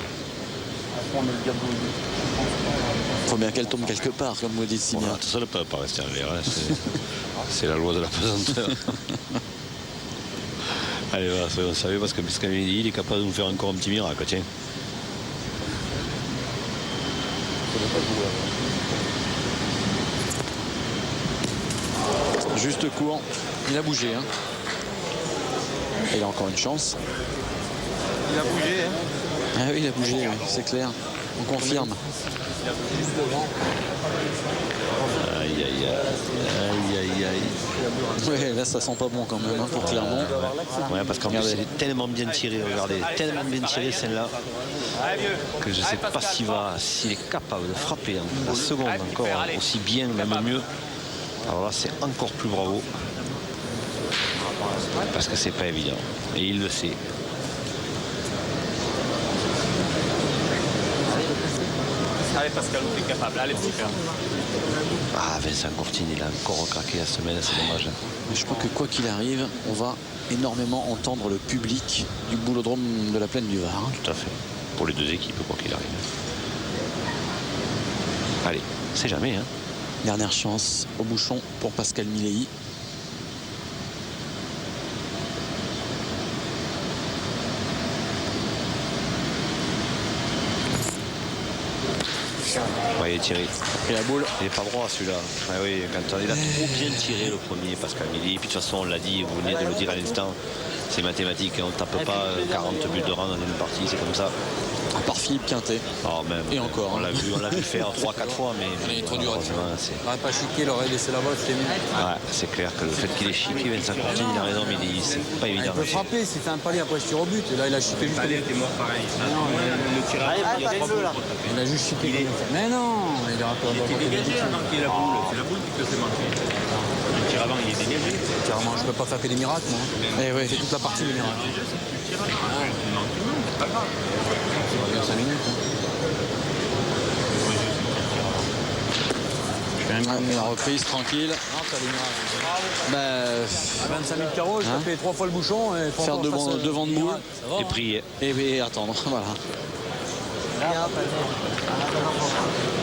Faut bien qu'elle tombe quelque part, comme vous dites si bien. Ça ne peut pas rester en l'air. Hein. C'est la loi de la pesanteur. Allez, voilà, soyons sérieux parce que Biscamini, il est capable de nous faire encore un petit miracle. Tiens. Juste court, il a bougé. Hein. Et il a encore une chance. Il a bougé, hein. Ah oui, il a bougé, oui, c'est clair. On confirme. Aïe, aïe, aïe, aïe, aïe. Ouais, là, ça sent pas bon quand même hein, pour Clermont. Ouais, parce qu'en plus, Regardez. elle est tellement bien tirée, regardez, tellement bien tirée celle-là, que je ne sais pas s'il est capable de frapper en la seconde encore aussi bien, même mieux. Alors là, c'est encore plus bravo. Parce que c'est pas évident. Et il le sait. Allez, Pascalou, t'es capable. Allez, petit frère. Ah, Vincent Cortine, il a encore craqué la semaine, c'est dommage. Mais je crois que quoi qu'il arrive, on va énormément entendre le public du boulodrome de la Plaine du Var. Hein. Tout à fait. Pour les deux équipes, quoi qu'il arrive. Allez, c'est jamais, hein. Dernière chance au bouchon pour Pascal Milei. Ouais, il est tiré. Et la boule. Il n'est pas droit celui-là. Ah oui, quand il a trop bien tiré le premier, Pascal Milei. Puis de toute façon, on l'a dit, vous venez de le dire à l'instant, c'est mathématique. On ne tape pas 40 buts de rang dans une partie, c'est comme ça. À part Philippe Quintet. Oh, même, Et encore. On l'a vu faire 3-4 fois, mais Il est trop dur à tirer. c'est... Il n'aurait pas chiqué, il aurait laissé la balle, c'était mieux. Ouais, c'est clair que le fait qu'il ait chiqué Vincent Cortine, il a raison, mais c'est pas Il évident. peut frapper, s'il fait un palier, après je tire au but. Et là, il a chiqué juste. Allez, t'es mort pareil. Le tirage, il y a 3 boules. Il a juste chiqué. Mais non, il aura pas Il est dégagé avant qu'il y ait la boule. C'est la boule qui te fait manquer. Le tir avant, il est dégagé. Carrément, je peux pas faire que des miracles, moi. Eh oui. C'est toute la partie des miracles. C'est pas grave. Ça va bien 5 minutes. La reprise tranquille. Non, t'as des miracles. Bah, À 25 000 carreaux, je tapais 3 fois le bouchon. Et faire devant de boule. Et prier. Et attendre. Voilà.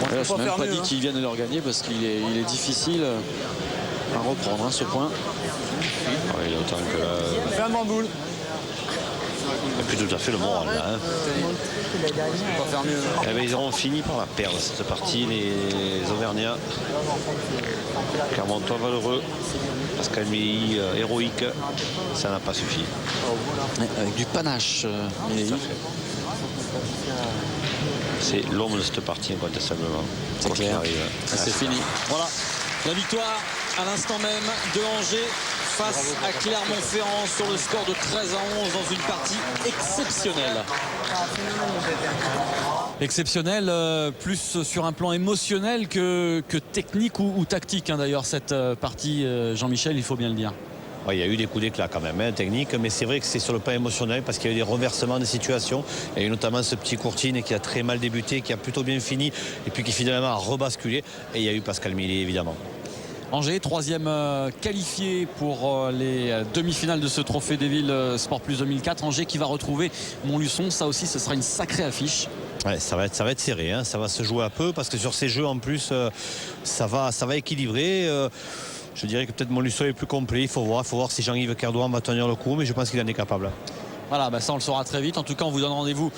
On Là, je peut n'ai même faire pas mieux, dit hein. qu'il vient de leur gagner parce qu'il est difficile à reprendre hein, ce point. Ouais, il est autant que là. Fais un devant de boule. n'a plus tout à fait le moral là. Hein. Pas faire mieux. Eh ben, ils auront fini par la perdre cette partie, les Auvergnats. Clermontois valeureux. Pascal Méhi, héroïque, ça n'a pas suffi. Avec du panache. C'est l'homme de cette partie incontestablement. C'est clair. C'est fini. Voilà. La victoire à l'instant même de Angers face à Clermont-Ferrand sur le score de 13-11 dans une partie exceptionnelle. Exceptionnelle, plus sur un plan émotionnel que technique ou tactique, hein, d'ailleurs, cette partie, Jean-Michel, il faut bien le dire. Ouais, il y a eu des coups d'éclat quand même, hein, technique, mais c'est vrai que c'est sur le plan émotionnel parce qu'il y a eu des reversements de situations. Il y a eu notamment ce petit Courtine qui a très mal débuté, qui a plutôt bien fini et puis qui finalement a rebasculé. Et il y a eu Pascal Méhi évidemment. Angers, troisième qualifié pour les demi-finales de ce Trophée des Villes Sport Plus 2004. Angers qui va retrouver Montluçon. Ça aussi, ce sera une sacrée affiche. Ouais, ça va être serré, hein. Ça va se jouer un peu parce que sur ces jeux en plus, ça va équilibrer. Je dirais que peut-être Montluçon est plus complet. Il faut voir si Jean-Yves Cardouan va tenir le coup, mais je pense qu'il en est capable. Voilà, ça on le saura très vite. En tout cas, on vous donne rendez-vous